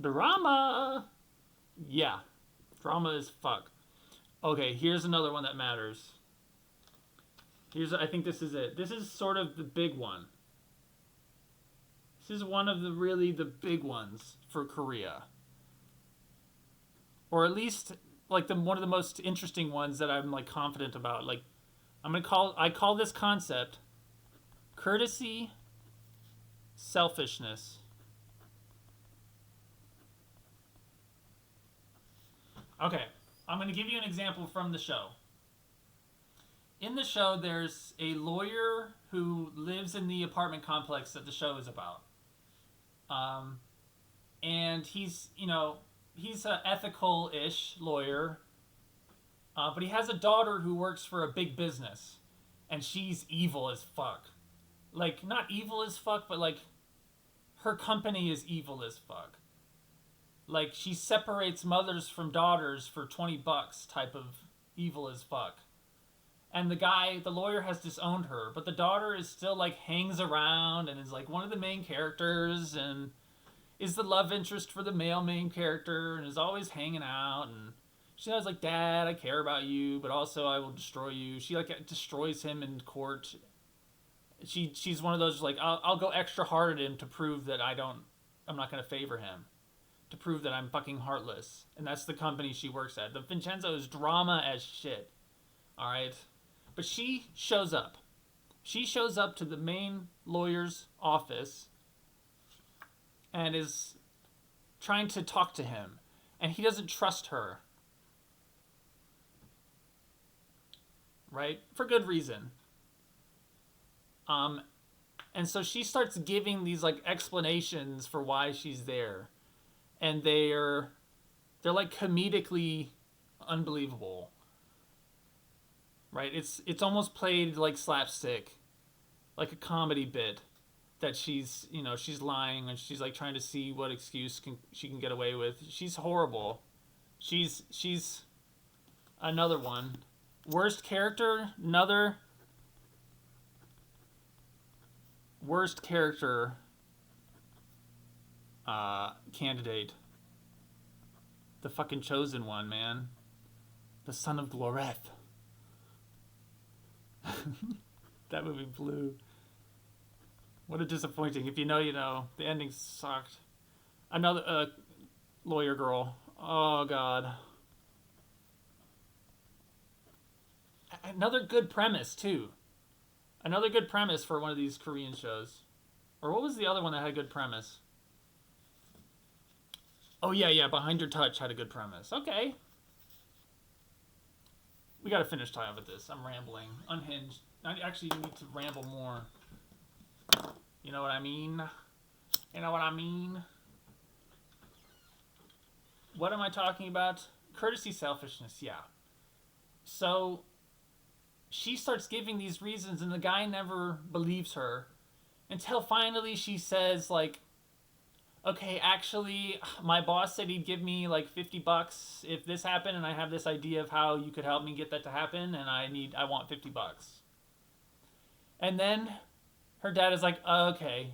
Drama! Yeah. Drama is fuck. Okay, here's another one that matters. I think this is it. This is sort of the big one. This is one of the big ones for Korea. Or at least like one of the most interesting ones that I'm like confident about. Like I call this concept courtesy, selfishness. Okay, I'm going to give you an example from the show. In the show, there's a lawyer who lives in the apartment complex that the show is about. And he's an ethical-ish lawyer, but he has a daughter who works for a big business, and she's evil as fuck. Like, not evil as fuck, but like, her company is evil as fuck. Like, she separates mothers from daughters for $20 type of evil as fuck. And the lawyer has disowned her, but the daughter is still like hangs around and is like one of the main characters and is the love interest for the male main character and is always hanging out, and she's always like, Dad, I care about you, but also I will destroy you. She like destroys him in court. She's one of those like, I'll go extra hard at him to prove that I'm not going to favor him. To prove that I'm fucking heartless. And that's the company she works at. The Vincenzo is drama as shit. Alright? But she shows up. She shows up to the main lawyer's office and is trying to talk to him. And he doesn't trust her. right? For good reason. Um, and so she starts giving these like explanations for why she's there, and they're like comedically unbelievable, right? It's almost played like slapstick, like a comedy bit that she's lying and she's like trying to see what excuse she can get away with. She's horrible. She's another one. Worst character, another worst character candidate. The fucking chosen one, man. The son of Gloreth. That movie blew. What a disappointing. If you know, you know. The ending sucked. Another lawyer girl. Oh god. Another good premise too. Another good premise for one of these Korean shows. Or what was the other one that had a good premise? Oh yeah, Behind Your Touch had a good premise. Okay. We gotta finish talking about this. I'm rambling. Unhinged. I actually need to ramble more. You know what I mean? You know what I mean? What am I talking about? Courtesy, selfishness, yeah. So she starts giving these reasons and the guy never believes her until finally she says like, okay, actually my boss said he'd give me like $50 if this happened, and I have this idea of how you could help me get that to happen, and I want $50. And then her dad is like, okay,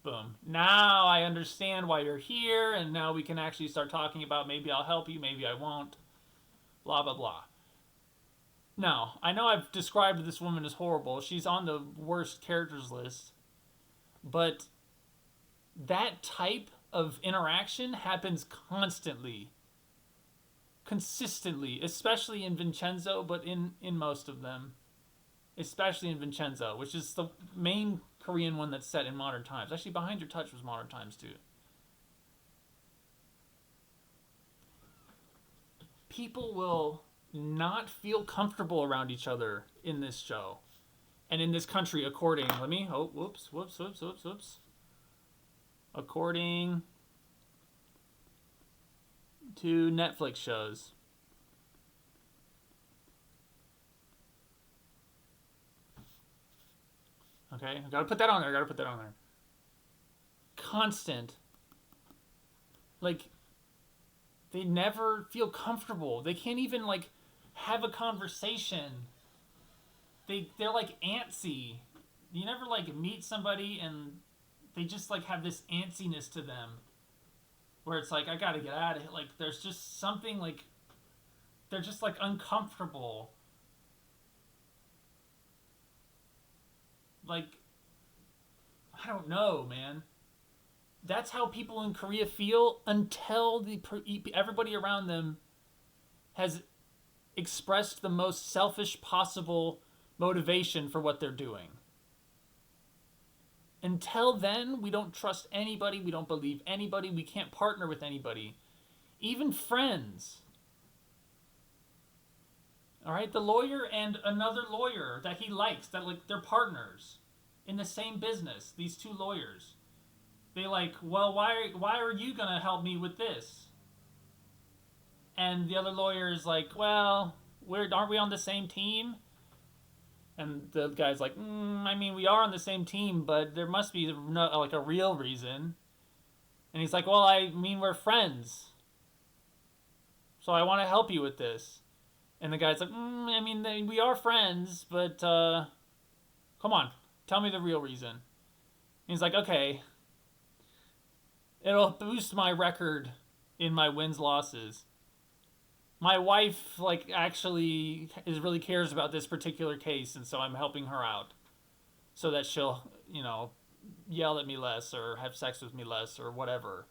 boom, now I understand why you're here, and now we can actually start talking about maybe I'll help you, maybe I won't, blah blah blah. Now, I know I've described this woman as horrible. She's on the worst characters list. But that type of interaction happens constantly. Consistently. Especially in Vincenzo, but in most of them. Especially in Vincenzo, which is the main Korean one that's set in modern times. Actually, Behind Your Touch was modern times too. People will not feel comfortable around each other in this show and in this country according according to Netflix shows. Okay, I gotta put that on there. Constant. Like, they never feel comfortable. They can't even like have a conversation. They're like antsy. You never like meet somebody and they just like have this antsiness to them where it's like, I gotta get out of here. Like, there's just something like they're just like uncomfortable. Like, I don't know, man. That's how people in Korea feel until everybody around them has expressed the most selfish possible motivation for what they're doing. Until then, we don't trust anybody, we don't believe anybody, we can't partner with anybody. Even friends. Alright, the lawyer and another lawyer that he likes, that like they're partners in the same business, these two lawyers. They like, well, why are you gonna help me with this? And the other lawyer is like, well, aren't we on the same team? And the guy's like, I mean, we are on the same team, but there must be like a real reason. And he's like, well, I mean, we're friends, so I want to help you with this. And the guy's like, I mean, we are friends, but come on, tell me the real reason. And he's like, okay, it'll boost my record in my wins losses. My wife like actually really cares about this particular case, and so I'm helping her out so that she'll, yell at me less or have sex with me less or whatever.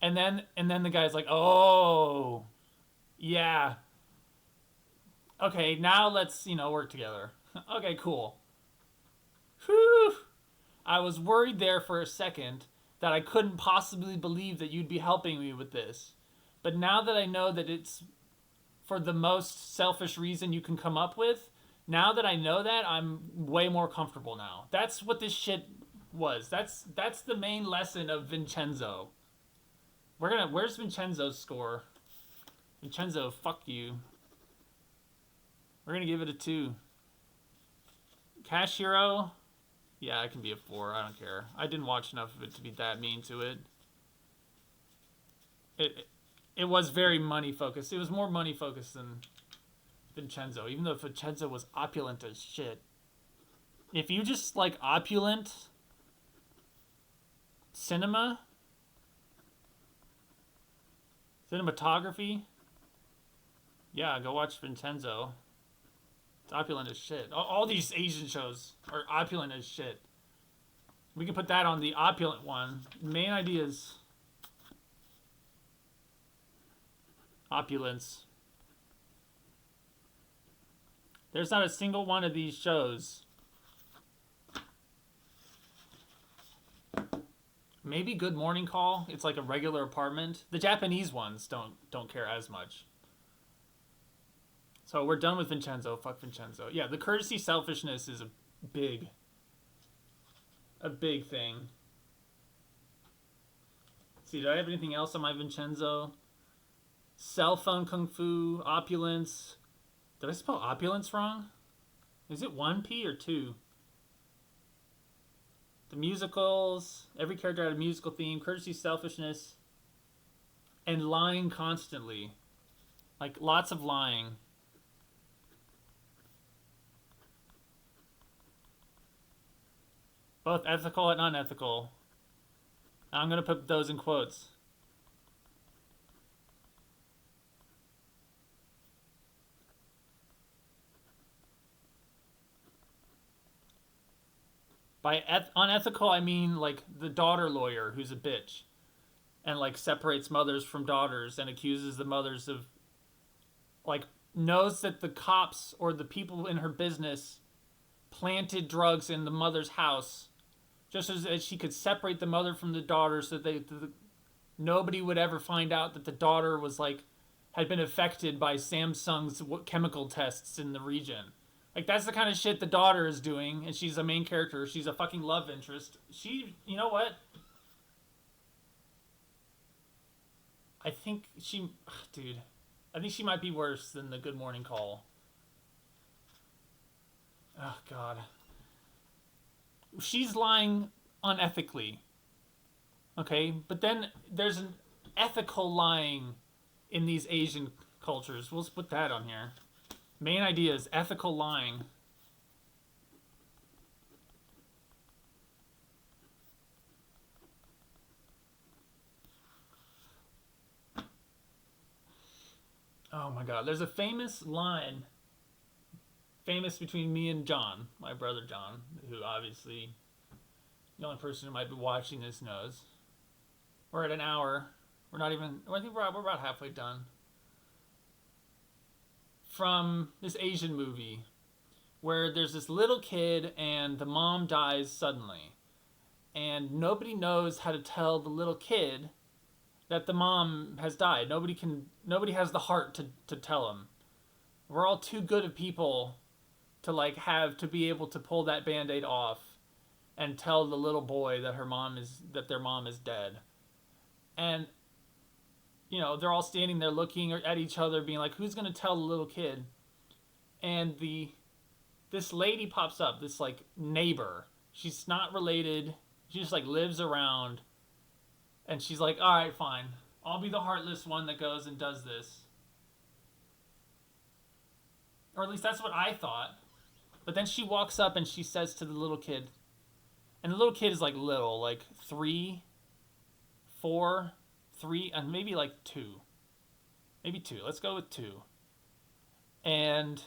And then the guy's like, "Oh, yeah. Okay, now let's, work together." Okay, cool. Whew. I was worried there for a second that I couldn't possibly believe that you'd be helping me with this. But now that I know that it's for the most selfish reason you can come up with. Now that I know that, I'm way more comfortable now. That's what this shit was. That's the main lesson of Vincenzo. Where's Vincenzo's score? Vincenzo, fuck you. We're gonna give it a 2. Cash Hero, yeah, it can be a 4. I don't care. I didn't watch enough of it to be that mean to it. It was very money focused. It was more money focused than Vincenzo, even though Vincenzo was opulent as shit. If you just like opulent cinematography, yeah, go watch Vincenzo. It's opulent as shit. All these Asian shows are opulent as shit. We can put that on the opulent one. Main ideas. Opulence. There's not a single one of these shows. Maybe Good Morning Call. It's like a regular apartment. The Japanese ones don't care as much. So we're done with Vincenzo. Fuck Vincenzo. Yeah, the courtesy selfishness is a big thing. Let's see, do I have anything else on my Vincenzo? Cell phone kung fu, opulence. Did I spell opulence wrong? Is it 1P or 2? The musicals. Every character had a musical theme. Courtesy, selfishness. And lying constantly. Like, lots of lying. Both ethical and unethical. I'm going to put those in quotes. By unethical, I mean like the daughter lawyer who's a bitch and like separates mothers from daughters and accuses the mothers of like knows that the cops or the people in her business planted drugs in the mother's house just as she could separate the mother from the daughter so that nobody would ever find out that the daughter was like had been affected by Samsung's chemical tests in the region. Like, that's the kind of shit the daughter is doing, and she's a main character. She's a fucking love interest. You know what? I think she might be worse than the Good Morning Call. Oh, God. She's lying unethically. Okay? But then there's an ethical lying in these Asian cultures. We'll put that on here. Main idea is ethical lying. Oh my God. There's a famous line. Famous between me and John, my brother John, who obviously the only person who might be watching this knows. We're at an hour. We're not even, I think we're about halfway done. From this Asian movie where there's this little kid and the mom dies suddenly. And nobody knows how to tell the little kid that the mom has died. Nobody has the heart to tell him. We're all too good of people to be able to pull that Band-Aid off and tell the little boy that their mom is dead. And you know, they're all standing there looking at each other being like, who's going to tell the little kid? And this lady pops up, this like neighbor. She's not related. She just like lives around. And she's like, all right, fine. I'll be the heartless one that goes and does this. Or at least that's what I thought. But then she walks up and she says to the little kid, and the little kid is like little, like 3, 4, 3, and maybe like 2. Maybe 2. Let's go with 2. And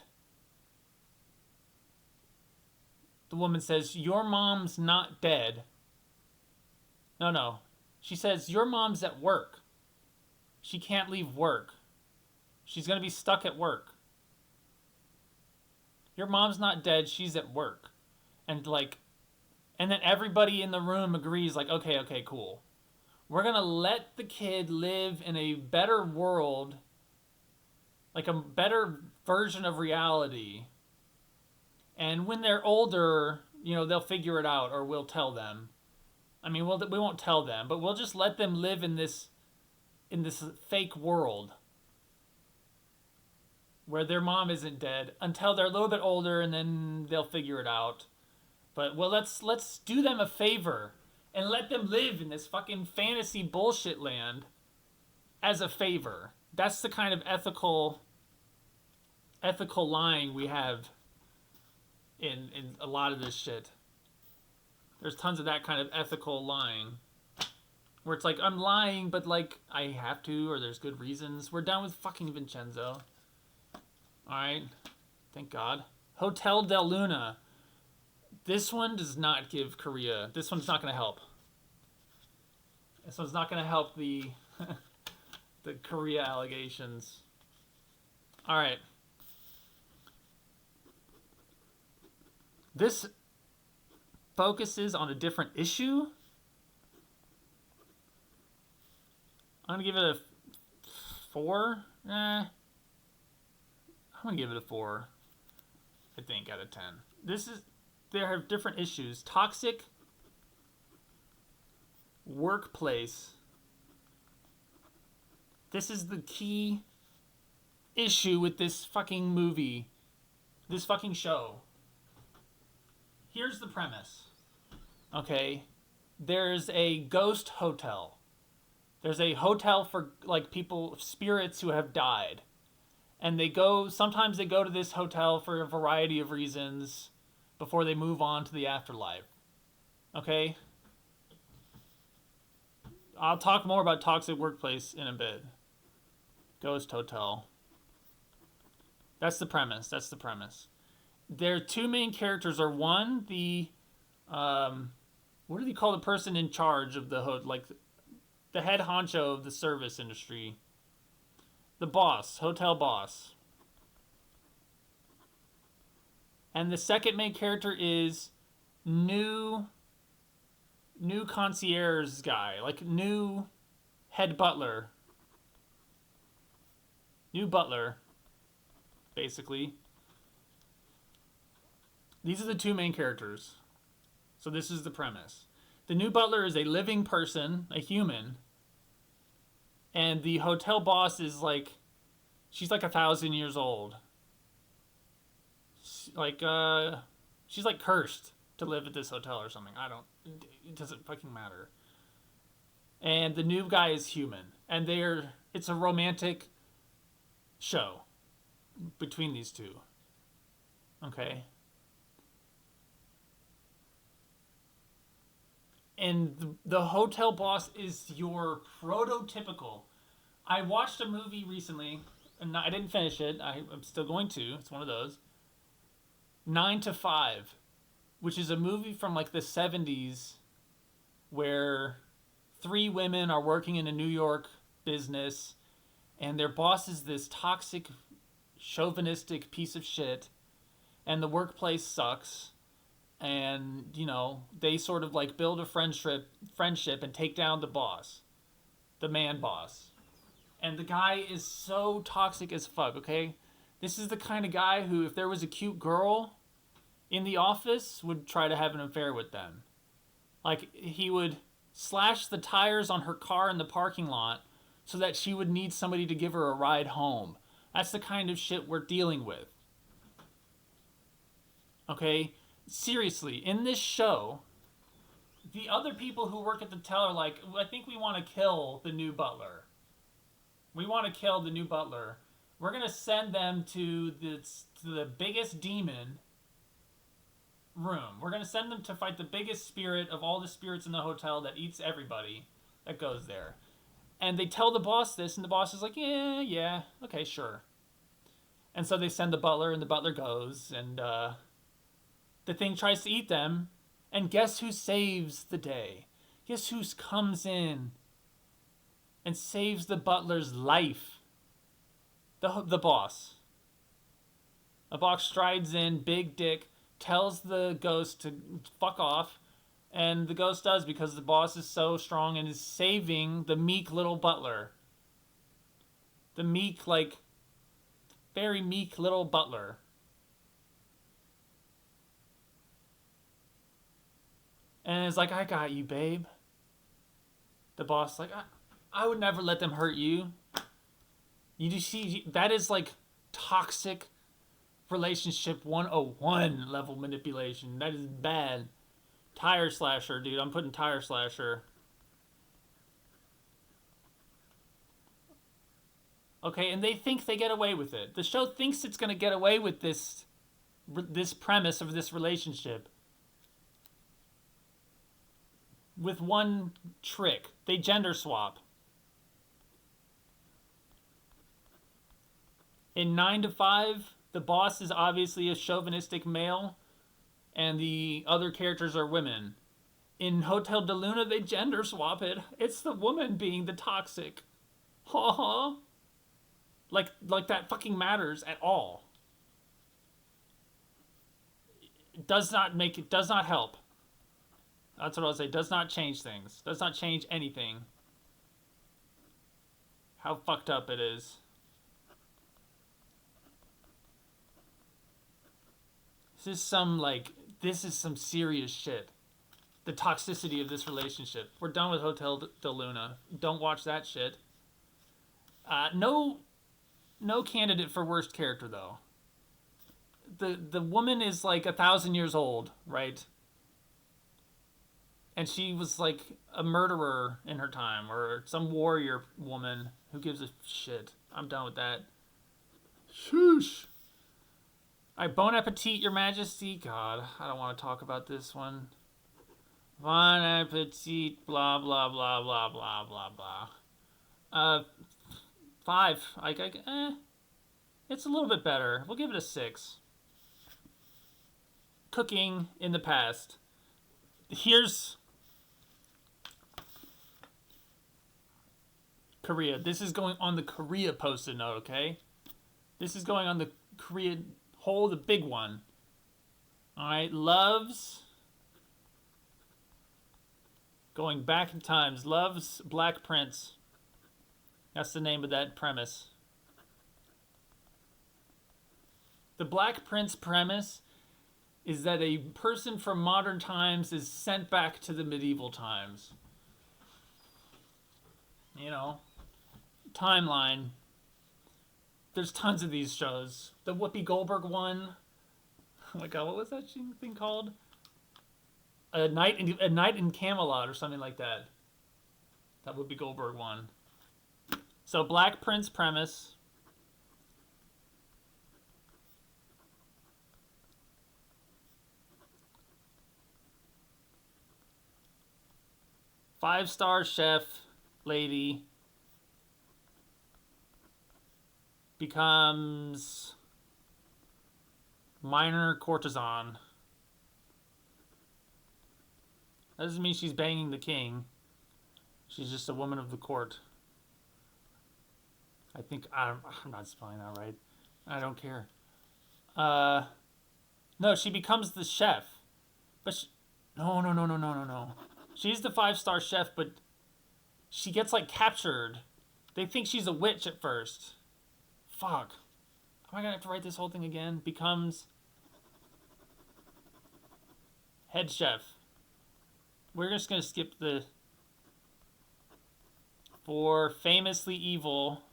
the woman says, your mom's not dead. No. She says, your mom's at work. She can't leave work. She's going to be stuck at work. Your mom's not dead. She's at work. And then everybody in the room agrees like, okay, cool. We're going to let the kid live in a better world like a better version of reality. And when they're older, they'll figure it out, or we'll tell them. I mean, we won't tell them, but we'll just let them live in this fake world where their mom isn't dead until they're a little bit older, and then they'll figure it out. But well, let's do them a favor and let them live in this fucking fantasy bullshit land as a favor. That's the kind of ethical lying we have in a lot of this shit. There's tons of that kind of ethical lying. Where it's like, I'm lying, but like, I have to, or there's good reasons. We're done with fucking Vincenzo. Alright. Thank God. Hotel Del Luna. This one does not give Korea. This one's not going to help. This one's not going to help the the Korea allegations. Alright. This focuses on a different issue. I'm going to give it a 4. I'm going to give it a 4. I think out of 10. There are different issues. Toxic workplace. This is the key issue with this fucking movie. This fucking show. Here's the premise. Okay? There's a ghost hotel. There's a hotel for like people, spirits who have died. And sometimes they go to this hotel for a variety of reasons before they move on to the afterlife. Okay? I'll talk more about toxic workplace in a bit. Ghost hotel. That's the premise. Their two main characters are one, what do they call the person in charge of the like the head honcho of the service industry? The boss, hotel boss. And the second main character is new concierge guy, like new head butler. New butler, basically. These are the two main characters. So this is the premise. The new butler is a living person, a human. And the hotel boss is like, she's like 1,000 years old. She's like cursed to live at this hotel or something. It doesn't fucking matter. And the new guy is human. And it's a romantic show between these two. Okay? And the hotel boss is your prototypical. I watched a movie recently, and I didn't finish it. I'm still going to. It's one of those. 9 to 5, which is a movie from like the 70s where 3 women are working in a New York business, and their boss is this toxic, chauvinistic piece of shit, and the workplace sucks. And, they sort of like build a friendship and take down the boss. The man boss. And the guy is so toxic as fuck, okay? This is the kind of guy who, if there was a cute girl in the office, would try to have an affair with them. Like, he would slash the tires on her car in the parking lot so that she would need somebody to give her a ride home. That's the kind of shit we're dealing with. Okay? Seriously, in this show, the other people who work at the hotel are like, I think we want to kill the new butler. We want to kill the new butler. We're going to send them to the biggest demon room. We're going to send them to fight the biggest spirit of all the spirits in the hotel that eats everybody that goes there. And they tell the boss this, and the boss is like, yeah, okay, sure. And so they send the butler, and the butler goes, and the thing tries to eat them, and guess who saves the day? Guess who comes in and saves the butler's life? The boss. The boss strides in, big dick, tells the ghost to fuck off, and the ghost does because the boss is so strong and is saving the meek little butler. The meek, like, very meek little butler. And it's like, I got you, babe. The boss like, I would never let them hurt you. You just see that is like toxic relationship 101 level manipulation. That is bad. Tire slasher, dude. I'm putting tire slasher. Okay, and they think they get away with it. The show thinks it's going to get away with this premise of this relationship with one trick. They gender swap. In 9 to 5, the boss is obviously a chauvinistic male, and the other characters are women. In Hotel de Luna, they gender swap it. It's the woman being the toxic. Ha ha. Like that fucking matters at all. It does not help. That's what I'll say. Does not change things. Does not change anything. How fucked up it is. This is some serious shit. The toxicity of this relationship. We're done with Hotel de Luna. Don't watch that shit. No candidate for worst character though. The woman is like 1,000 years old, right? And she was like a murderer in her time, or some warrior woman. Who gives a shit? I'm done with that. Shoosh. Alright, Bon Appetit, Your Majesty. God, I don't want to talk about this one. Bon Appetit, blah, blah, blah, blah, blah, blah, blah. 5. It's a little bit better. We'll give it a 6. Cooking in the past. Here's Korea. This is going on the Korea Post-it note, okay? This is going on the Korea the big one. Alright, loves. Going back in times. Loves Black Prince. That's the name of that premise. The Black Prince premise is that a person from modern times is sent back to the medieval times. You know, timeline. There's tons of these shows. The Whoopi Goldberg one. Oh my god, what was that thing called? A Night in Camelot or something like that. That Whoopi Goldberg one. So Black Prince premise. Five-star chef lady becomes minor courtesan. That doesn't mean she's banging the king. She's just a woman of the court. I think I'm not spelling that right. I don't care. No, she becomes the chef, but no. She's the 5-star chef, but she gets like captured. They think she's a witch at first. Fuck. Am I gonna have to write this whole thing again? Becomes head chef. We're just gonna skip the for famously evil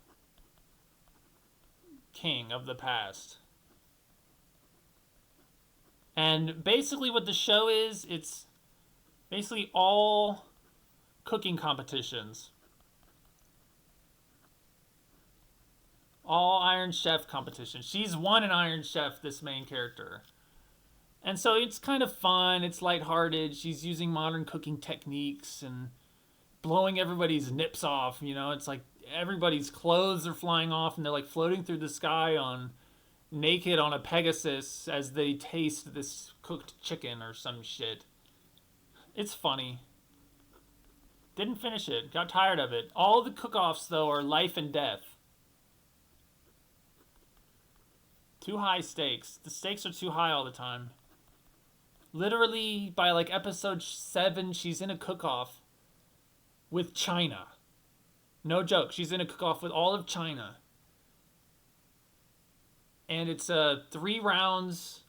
king of the past. And basically what the show is, it's basically all cooking competitions. All Iron Chef competitions. She's won an Iron Chef, this main character. And so it's kind of fun, it's lighthearted. She's using modern cooking techniques and blowing everybody's nips off, you know? It's like everybody's clothes are flying off and they're like floating through the sky on naked on a Pegasus as they taste this cooked chicken or some shit. It's funny. Didn't finish it. Got tired of it. All the cook-offs, though, are life and death. Too high stakes. The stakes are too high all the time. Literally, by like episode 7, she's in a cook-off with China. No joke. She's in a cook-off with all of China. and it's 3 rounds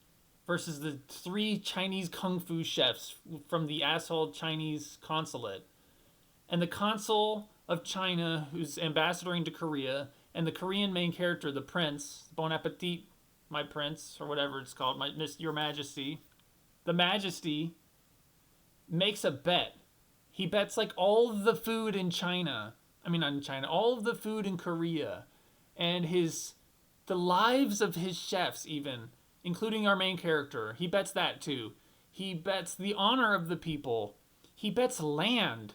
versus the 3 Chinese kung fu chefs from the asshole Chinese consulate. And the consul of China, who's ambassadoring to Korea, and the Korean main character, the prince, Bon Appetit, my prince, or whatever it's called, Your Majesty, the Majesty, makes a bet. He bets like all of the food in China. I mean, not in China, all of the food in Korea, and the lives of his chefs, even, including our main character. He bets that too. He bets the honor of the people. He bets land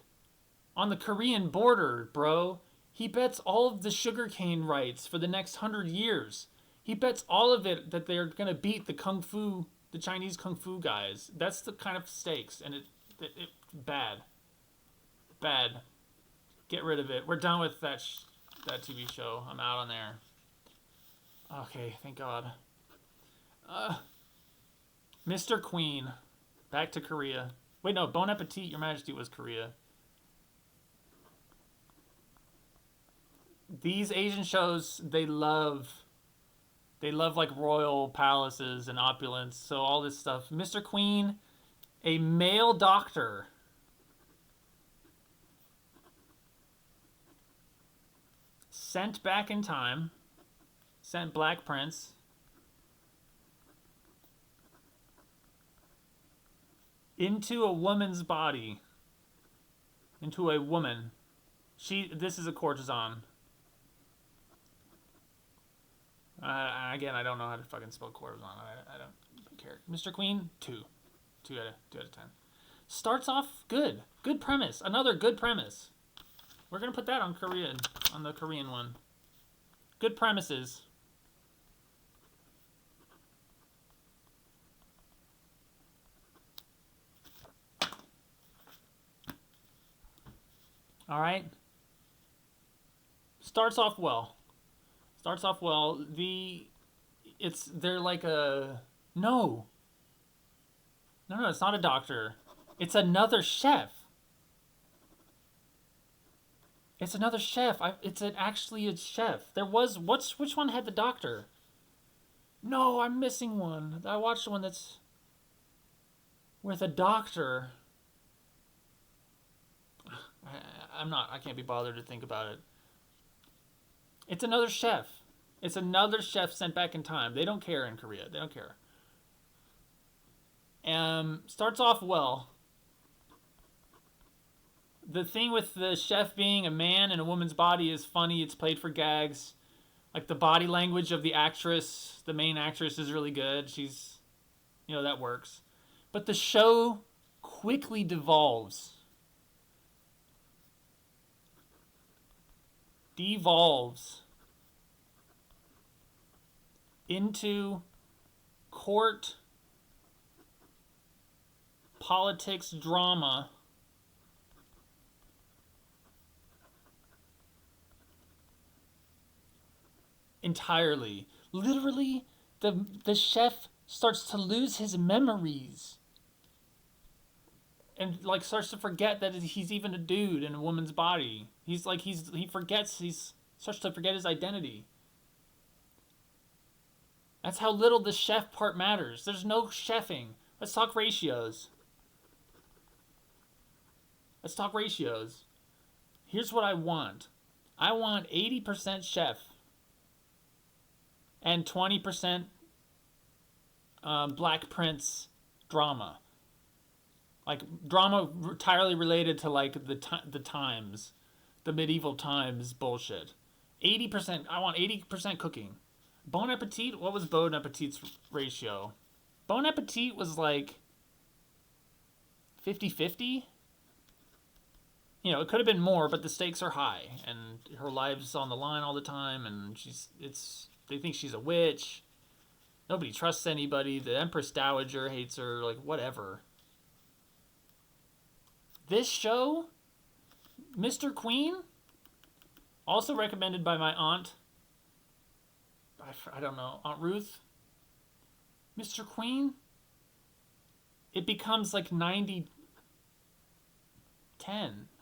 on the Korean border, bro. He bets all of the sugarcane rights for the next 100 years. He bets all of it that they're gonna beat the Chinese kung fu guys. That's the kind of stakes, and it bad, bad. Get rid of it. We're done with that TV show. I'm out on there. Okay, thank God. Mr. Queen, back to Korea. Wait, no, Bon Appetit, Your Majesty was Korea. These Asian shows, they love like royal palaces and opulence, so all this stuff. Mr. Queen, a male doctor, sent back in time, sent Black Prince into a woman's body, into a woman. This is a courtesan. Again, I don't know how to fucking spell courtesan. I don't care. Mr. Queen, 2 out of 10. Starts off good. Good premise. Another good premise. We're gonna put that on the Korean one. Good premises. All right. Starts off well. They're like no, it's not a doctor. It's another chef. It's actually a chef. Which one had the doctor? No, I'm missing one. I watched one that's with a doctor. I can't be bothered to think about it. It's another chef. It's another chef sent back in time. They don't care in Korea. They don't care. Starts off well. The thing with the chef being a man in a woman's body is funny. It's played for gags. Like the body language of the actress, the main actress, is really good. She's, that works. But the show quickly devolves into court politics drama entirely. Literally, the chef starts to lose his memories and starts to forget that he's even a dude in a woman's body. He starts to forget his identity. That's how little the chef part matters. There's no chefing. Let's talk ratios. Here's what I want. I want 80% chef and 20% Black Prince drama. Like drama entirely related to the times, the medieval times bullshit. 80%. I want 80% cooking. Bon Appetit. What was Bon Appetit's ratio? Bon Appetit was like 50-50. It could have been more, but the stakes are high, and her life's on the line all the time, and they think she's a witch. Nobody trusts anybody. The Empress Dowager hates her. Whatever. This show, Mr. Queen, also recommended by my aunt. I don't know, Aunt Ruth. Mr. Queen, it becomes 90-10.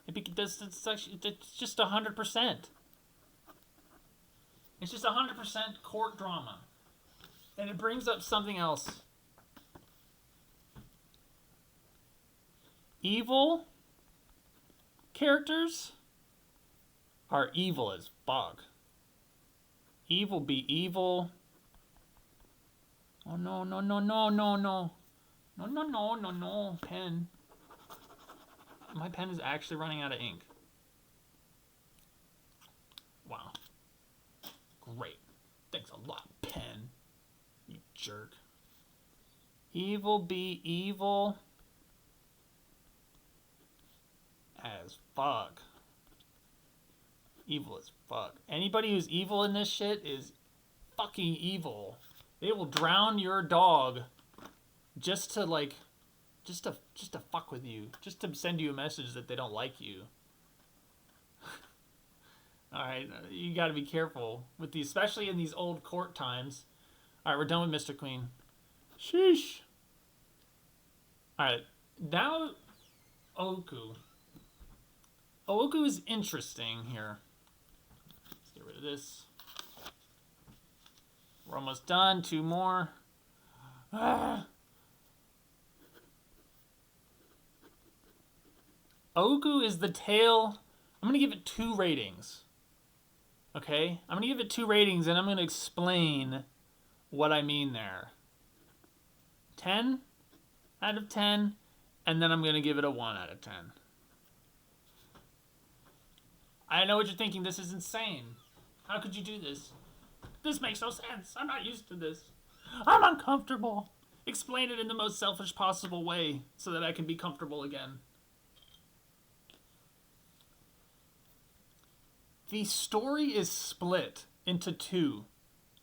It's just 100%. It's just 100% court drama. And it brings up something else. Evil characters are evil as fuck. Evil be evil. Oh no, no, no, no, no, no. No, no, no, no, no. Pen. My pen is actually running out of ink. Wow. Great. Thanks a lot, pen. You jerk. Evil be evil as fuck. Evil as fuck. Anybody who's evil in this shit is fucking evil. They will drown your dog just to like, just to fuck with you, just to send you a message that they don't like you. All right, you got to be careful with these, especially in these old court times. All right, we're done with Mr. Queen. Sheesh. All right, now Oku. Oku is interesting here. Let's get rid of this. We're almost done. 2 more. Oku is the tale. I'm going to give it 2 ratings. Okay? I'm going to give it 2 ratings, and I'm going to explain what I mean there. 10 out of 10, and then I'm going to give it a 1 out of 10. I know what you're thinking. This is insane. How could you do this? This makes no sense. I'm not used to this. I'm uncomfortable. Explain it in the most selfish possible way so that I can be comfortable again. The story is split into 2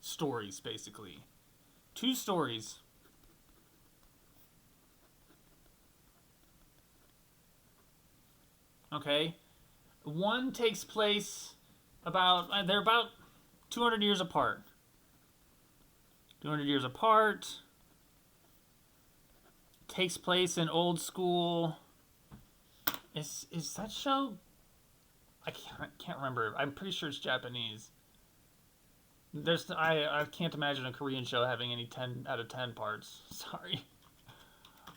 stories, basically. 2 stories. Okay? One takes place they're about 200 years apart. 200 years apart. Takes place in old school. Is that show? I can't remember. I'm pretty sure it's Japanese. I can't imagine a Korean show having any 10 out of 10 parts. Sorry.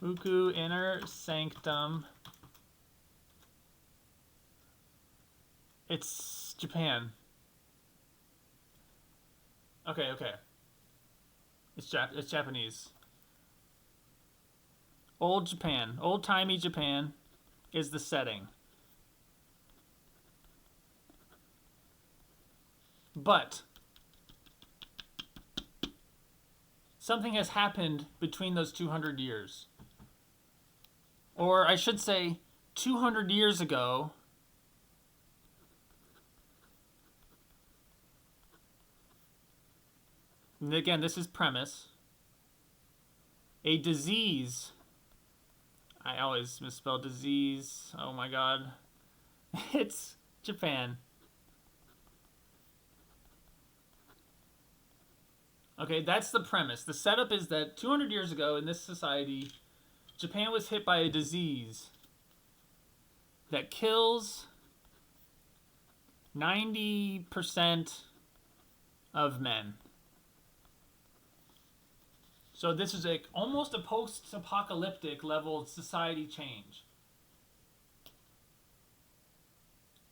Uku Inner Sanctum. It's Japan. Okay. It's Japanese. Old Japan. Old-timey Japan is the setting. But something has happened between those 200 years. Or I should say 200 years ago, and again, this is premise, a disease, I always misspell disease, oh my god, it's Japan. Okay, that's the premise. The setup is that 200 years ago in this society, Japan was hit by a disease that kills 90% of men. So this is almost a post-apocalyptic level society change.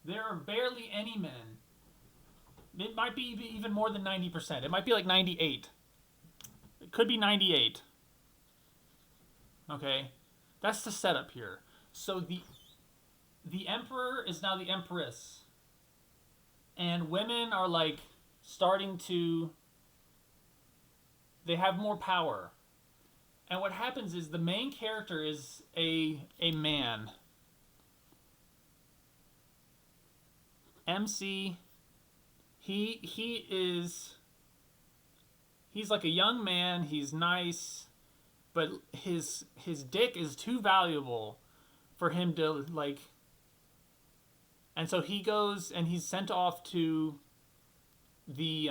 There are barely any men. It might be even more than 90%. It might be like 98. It could be 98. Okay? That's the setup here. So the emperor is now the empress. And women are like starting to... They have more power. And what happens is the main character is a man. MC... He's like a young man, he's nice, but his dick is too valuable for him to like, and so he goes and he's sent off to the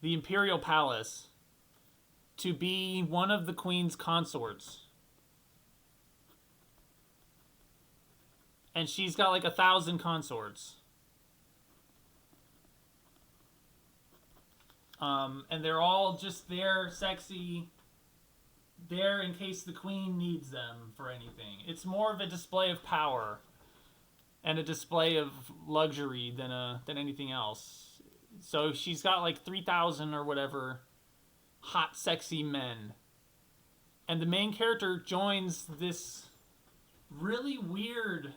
Imperial Palace to be one of the Queen's consorts. And she's got like 1,000 consorts. And they're all just there, sexy, there in case the queen needs them for anything. It's more of a display of power and a display of luxury than anything else. So she's got like 3,000 or whatever hot, sexy men. And the main character joins this really weird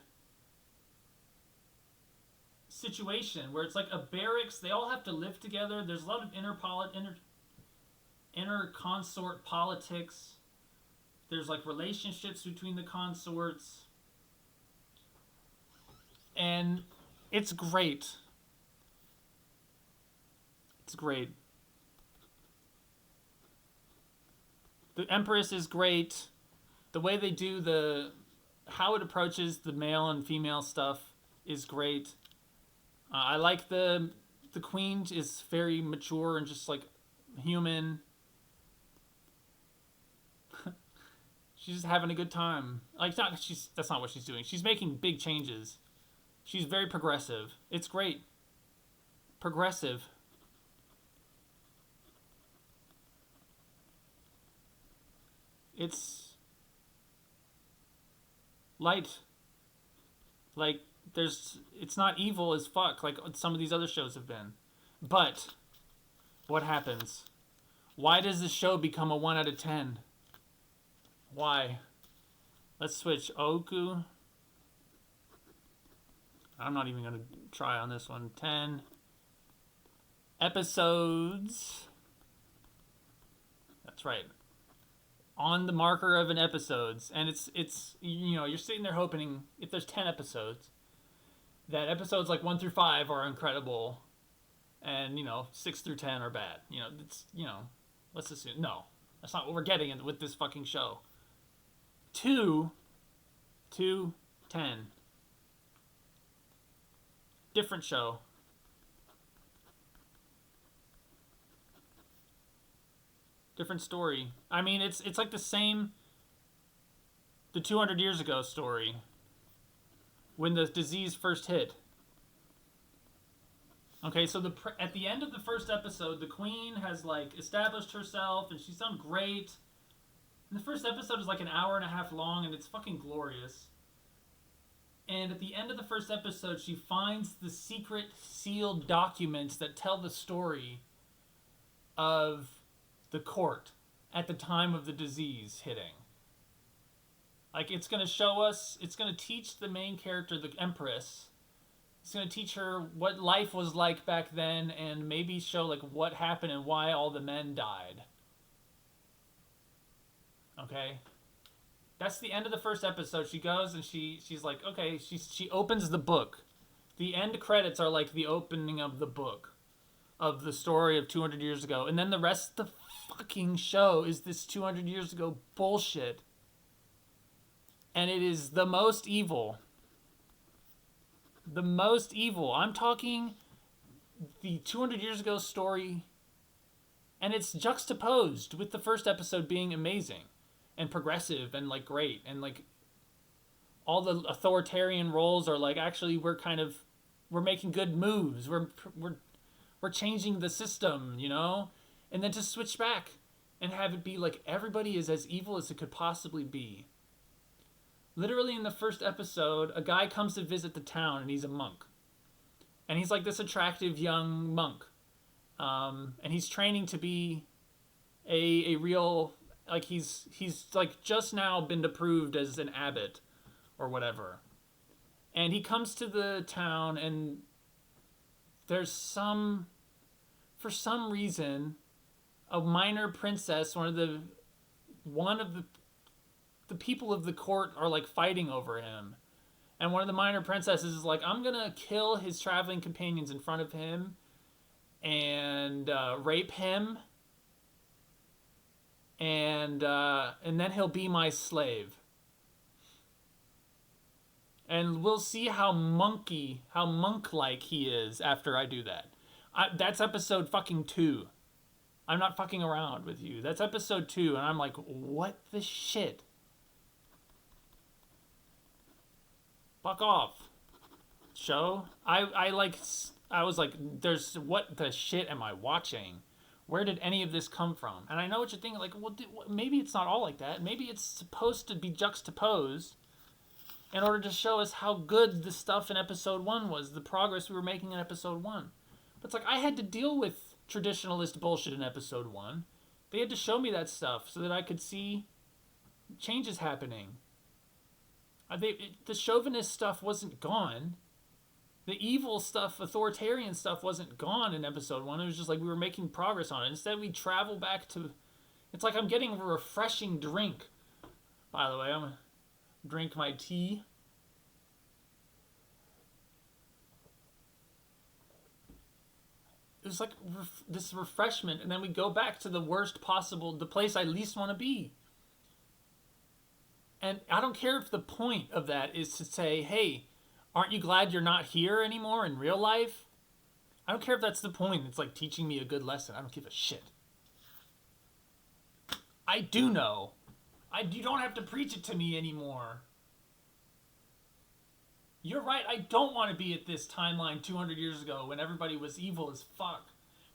situation where it's like a barracks. They all have to live together. There's a lot of inner consort politics. There's like relationships between the consorts. And it's great. It's great. The Empress is great. The way they do how it approaches the male and female stuff is great. I like the queen is very mature and just like human. She's just having a good time. Like that's not what she's doing. She's making big changes. She's very progressive. It's great. Progressive. It's light. Like it's not evil as fuck like some of these other shows have been. But what happens? Why does the show become a 1 out of 10? Why? Let's switch. Oku. I'm not even going to try on this one. 10 episodes. That's right. On the marker of an episodes. And it's you're sitting there hoping if there's 10 episodes that episodes like 1 through 5 are incredible and 6 through 10 are bad. It's let's assume no. That's not what we're getting with this fucking show. 2 to 10. Different show. Different story. I mean, it's like the 200 years ago story when the disease first hit. Okay, so at the end of the first episode, the queen has like established herself and she's done great. And the first episode is like an hour and a half long and it's fucking glorious. And at the end of the first episode, she finds the secret sealed documents that tell the story of the court at the time of the disease hitting. Like, it's going to show us, it's going to teach the main character, the Empress, it's going to teach her what life was like back then and maybe show, like, what happened and why all the men died. Okay? That's the end of the first episode. She goes and she's like, okay, she opens the book. The end credits are like the opening of the book of the story of 200 years ago. And then the rest of the fucking show is this 200 years ago bullshit. And it is the most evil. The most evil. I'm talking the 200 years ago story, and it's juxtaposed with the first episode being amazing and progressive and like great, and like all the authoritarian roles are like, actually we're making good moves. We're changing the system, and then to switch back and have it be like everybody is as evil as it could possibly be. Literally in the first episode, a guy comes to visit the town and he's a monk. And he's like this attractive young monk. And he's training to be a real, like he's like just now been approved as an abbot or whatever. And he comes to the town and there's for some reason, a minor princess, one of the people of the court are like fighting over him. And one of the minor princesses is like, I'm going to kill his traveling companions in front of him and rape him. And then he'll be my slave. And we'll see how monk-like he is after I do that. That's episode fucking 2. I'm not fucking around with you. That's episode 2. And I'm like, what the shit? Fuck off. Show? I was like, what the shit am I watching? Where did any of this come from? And I know what you're thinking, like, well, maybe it's not all like that. Maybe it's supposed to be juxtaposed in order to show us how good the stuff in episode 1 was, the progress we were making in episode 1. But it's like, I had to deal with traditionalist bullshit in episode 1. They had to show me that stuff so that I could see changes happening. The chauvinist stuff wasn't gone. The evil stuff, authoritarian stuff wasn't gone in episode 1. It was just like we were making progress on it. Instead, we travel back to... It's like I'm getting a refreshing drink. By the way, I'm going to drink my tea. It was like this refreshment, and then we go back to the worst possible, the place I least want to be. And I don't care if the point of that is to say, hey, aren't you glad you're not here anymore in real life? I don't care if that's the point. It's like teaching me a good lesson. I don't give a shit. I do know. You don't have to preach it to me anymore. You're right, I don't want to be at this timeline 200 years ago when everybody was evil as fuck.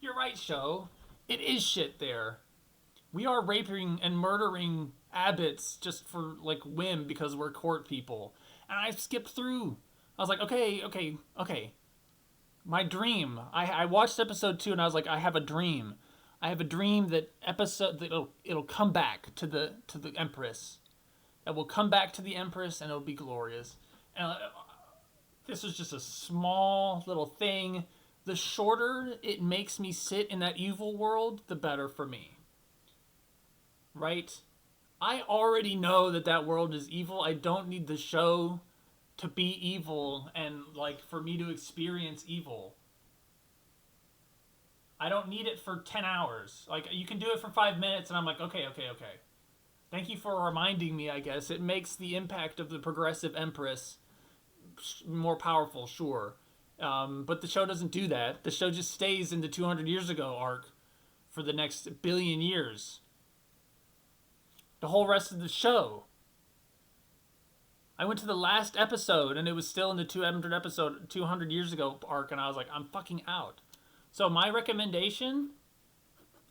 You're right, show. It is shit there. We are raping and murdering abbots just for, like, whim because we're court people. And I skipped through. I was like, okay. My dream. I watched episode 2 and I was like, I have a dream. I have a dream that it'll come back to the Empress. It will come back to the Empress and it'll be glorious. And this was just a small little thing. The shorter it makes me sit in that evil world, the better for me. Right? I already know that world is evil. I don't need the show to be evil and, like, for me to experience evil. I don't need it for 10 hours. Like, you can do it for 5 minutes and I'm like, okay. Thank you for reminding me, I guess. It makes the impact of the progressive Empress more powerful, sure. But the show doesn't do that. The show just stays in the 200 years ago arc for the next billion years. The whole rest of the show. I went to the last episode and it was still in the 200 years ago arc, and I was like, I'm fucking out. So my recommendation,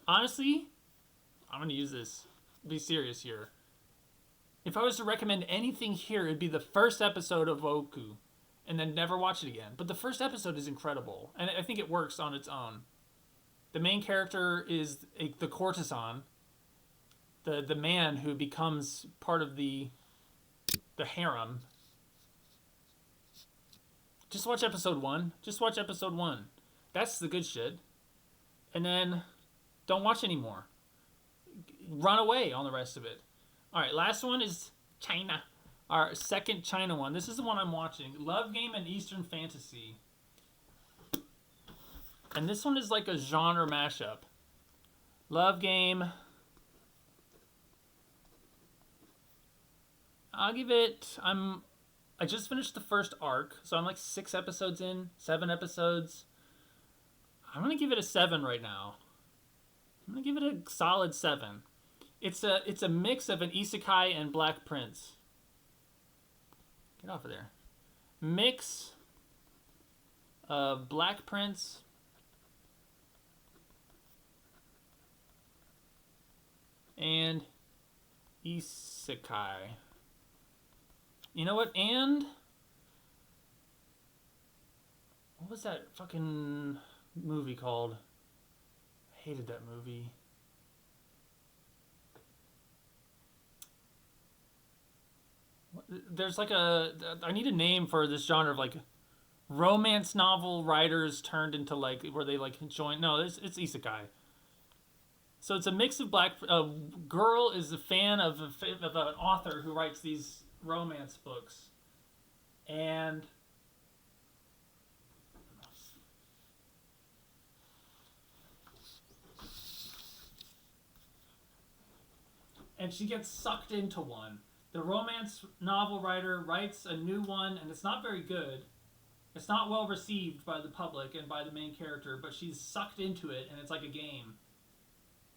honestly, I'm going to use this. Be serious here. If I was to recommend anything here, it'd be the first episode of Oku, and then never watch it again. But the first episode is incredible, and I think it works on its own. The main character is the courtesan, the man who becomes part of the harem. Just watch episode 1. That's the good shit. And then don't watch anymore. Run away on the rest of it. Alright, last one is China. Our second China one. This is the one I'm watching. Love Game and Eastern Fantasy. And this one is like a genre mashup. Love Game. I'll give it... I just finished the first arc, so I'm like 6 episodes in. 7 episodes. I'm going to give it a 7 right now. I'm going to give it a solid 7. It's a mix of an isekai and Black Prince. Get off of there. Mix of Black Prince and isekai. You know what? And what was that fucking movie called? I hated that movie. There's like I need a name for this genre of like romance novel writers turned into like where they like join. No, it's isekai. So it's a mix of a girl is a fan of an author who writes these romance books, and she gets sucked into one. The romance novel writer writes a new one, and it's not very good. It's not well received by the public and by the main character, but she's sucked into it, and it's like a game.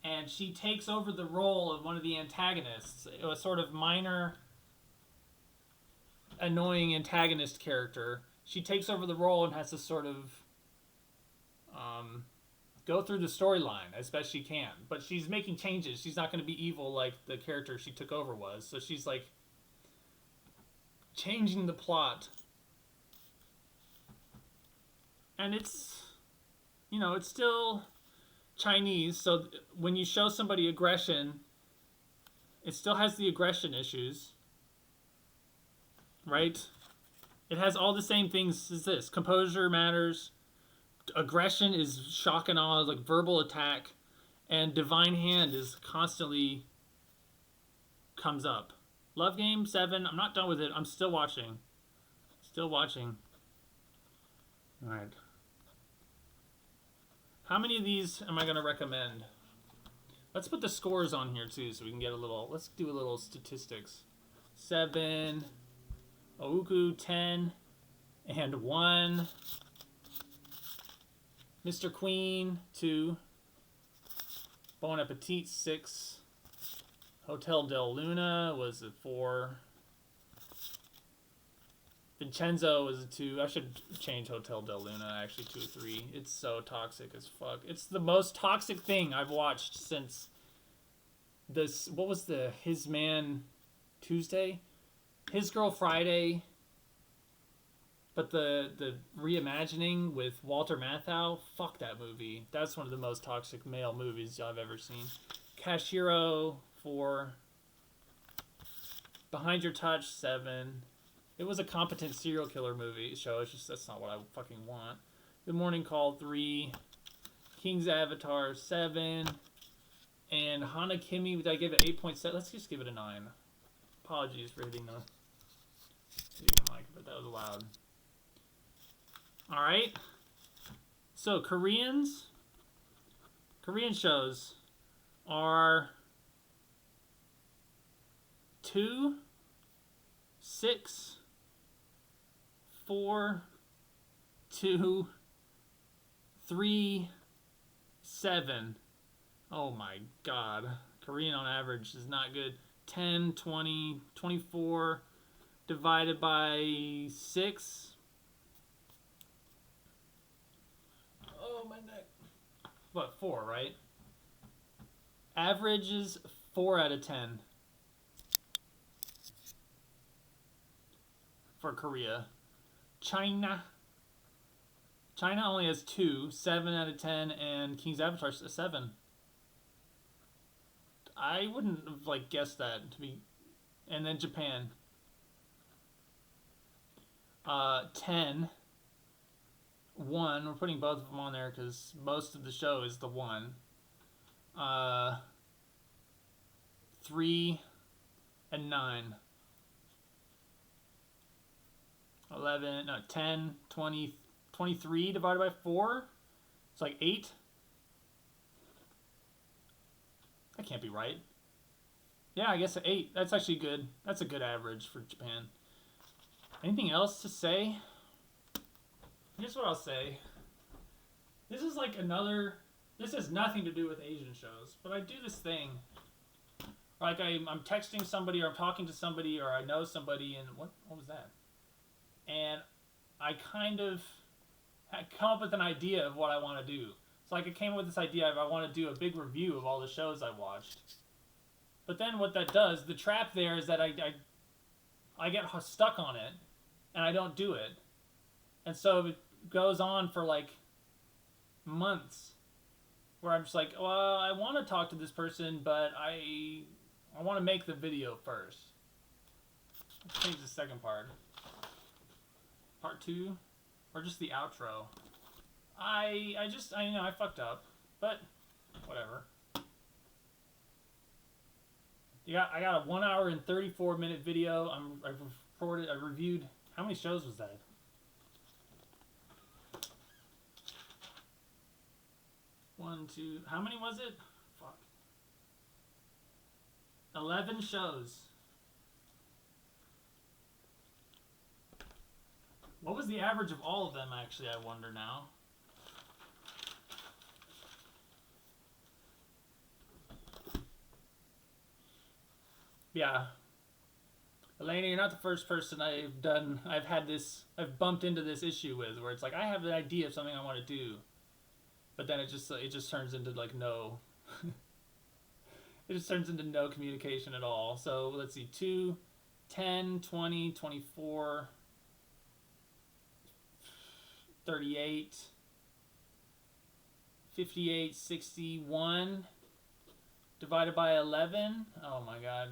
And she takes over the role of one of the antagonists, a sort of minor, annoying antagonist character. She takes over the role and has to sort of go through the storyline as best she can. But she's making changes. She's not going to be evil like the character she took over was. So she's like changing the plot. And it's, you know, it's still Chinese. So when you show somebody aggression, it still has the aggression issues. Right? It has all the same things as this. Composure matters. Aggression is shock and awe, like verbal attack. And divine hand is constantly comes up. Love Game 7. I'm not done with it. I'm still watching. Still watching. Alright. How many of these am I going to recommend? Let's put the scores on here too so we can get a little... Let's do a little statistics. 7... Ouku 10 and 1. Mr. Queen 2. Bon Appetit 6. Hotel del Luna was a 4. Vincenzo was a 2. I should change Hotel del Luna actually to a 3. It's so toxic as fuck. It's the most toxic thing I've watched since this. What was the His Man Tuesday? His Girl Friday, but the reimagining with Walter Matthau, fuck that movie. That's one of the most toxic male movies I've ever seen. Cashiro 4, Behind Your Touch 7. It was a competent serial killer movie show. It's just that's not what I fucking want. Good Morning Call 3, King's Avatar 7, and Hana Kimi. Did I give it 8.7? Let's just give it a 9. Apologies for hitting the mic, but that was loud. Alright. So, Korean shows are 2, 6, 4, 2, 3, 7. Oh my god. Korean on average is not good. 10, 20, 24 divided by 6. Oh, my neck. What, 4, right? Average is 4 out of 10 for Korea. China only has 2, 7 out of 10, and King's Avatar is a 7. I wouldn't have like guessed that to be, and then Japan. 10, 1. We're putting both of them on there because most of the show is the 1. 3 and 9. 11, no, 10, 20, 23 divided by 4. It's like 8. That can't be right. Yeah, I guess 8. That's actually good. That's a good average for Japan. Anything else to say? Here's what I'll say. This is like another... This has nothing to do with Asian shows, but I do this thing. Like I'm texting somebody or I'm talking to somebody or I know somebody and... What was that? And I kind of come up with an idea of what I want to do. So like I came up with this idea of I want to do a big review of all the shows I watched. But then what that does, the trap there is that I get stuck on it and I don't do it. And so it goes on for like months where I'm just like, well, I want to talk to this person, but I want to make the video first. Let's change the second part. Part 2? Or just the outro? I know I fucked up, but whatever. I got a 1 hour and 34 minute video. I reviewed, how many shows was that? One, two, how many was it? Fuck. 11 shows. What was the average of all of them, actually, I wonder now? Yeah. Elena, you're not the first person I've bumped into this issue with, where it's like, I have an idea of something I want to do. but then it just turns into like no. It just turns into no communication at all. So let's see, 2, 10, 20, 24, 38, 58, 61 divided by 11. Oh my god.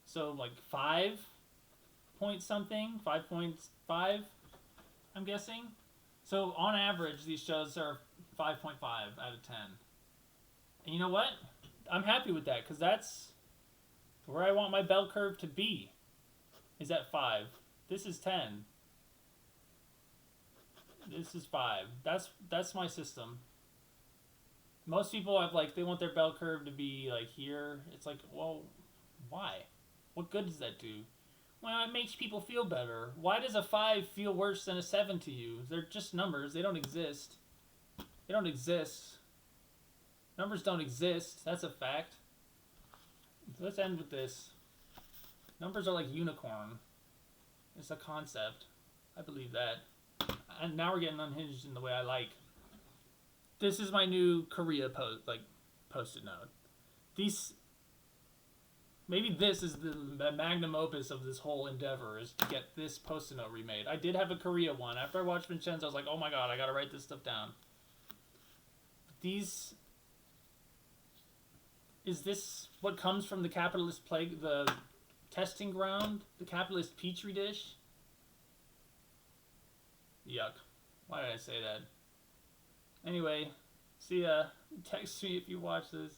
So like 5 point something, 5.5, I'm guessing. So on average, these shows are 5.5 out of 10. And you know what? I'm happy with that because that's where I want my bell curve to be. Is at 5. This is 10. This is 5. That's my system. Most people have like they want their bell curve to be like here. It's like, well, why? What good does that do? Well, it makes people feel better. Why does a 5 feel worse than a 7 to you? They're just numbers. They don't exist. They don't exist. Numbers don't exist. That's a fact. Let's end with this. Numbers are like unicorn. It's a concept. I believe that. And now we're getting unhinged in the way I like. This is my new Korea post-it note. Maybe this is the magnum opus of this whole endeavor, is to get this post-it note remade. I did have a Korea one. After I watched Vincenzo, I was like, oh my god, I gotta write this stuff down. Is this what comes from the capitalist plague, the testing ground, the capitalist petri dish? Yuck. Why did I say that? Anyway, see ya. Text me if you watch this.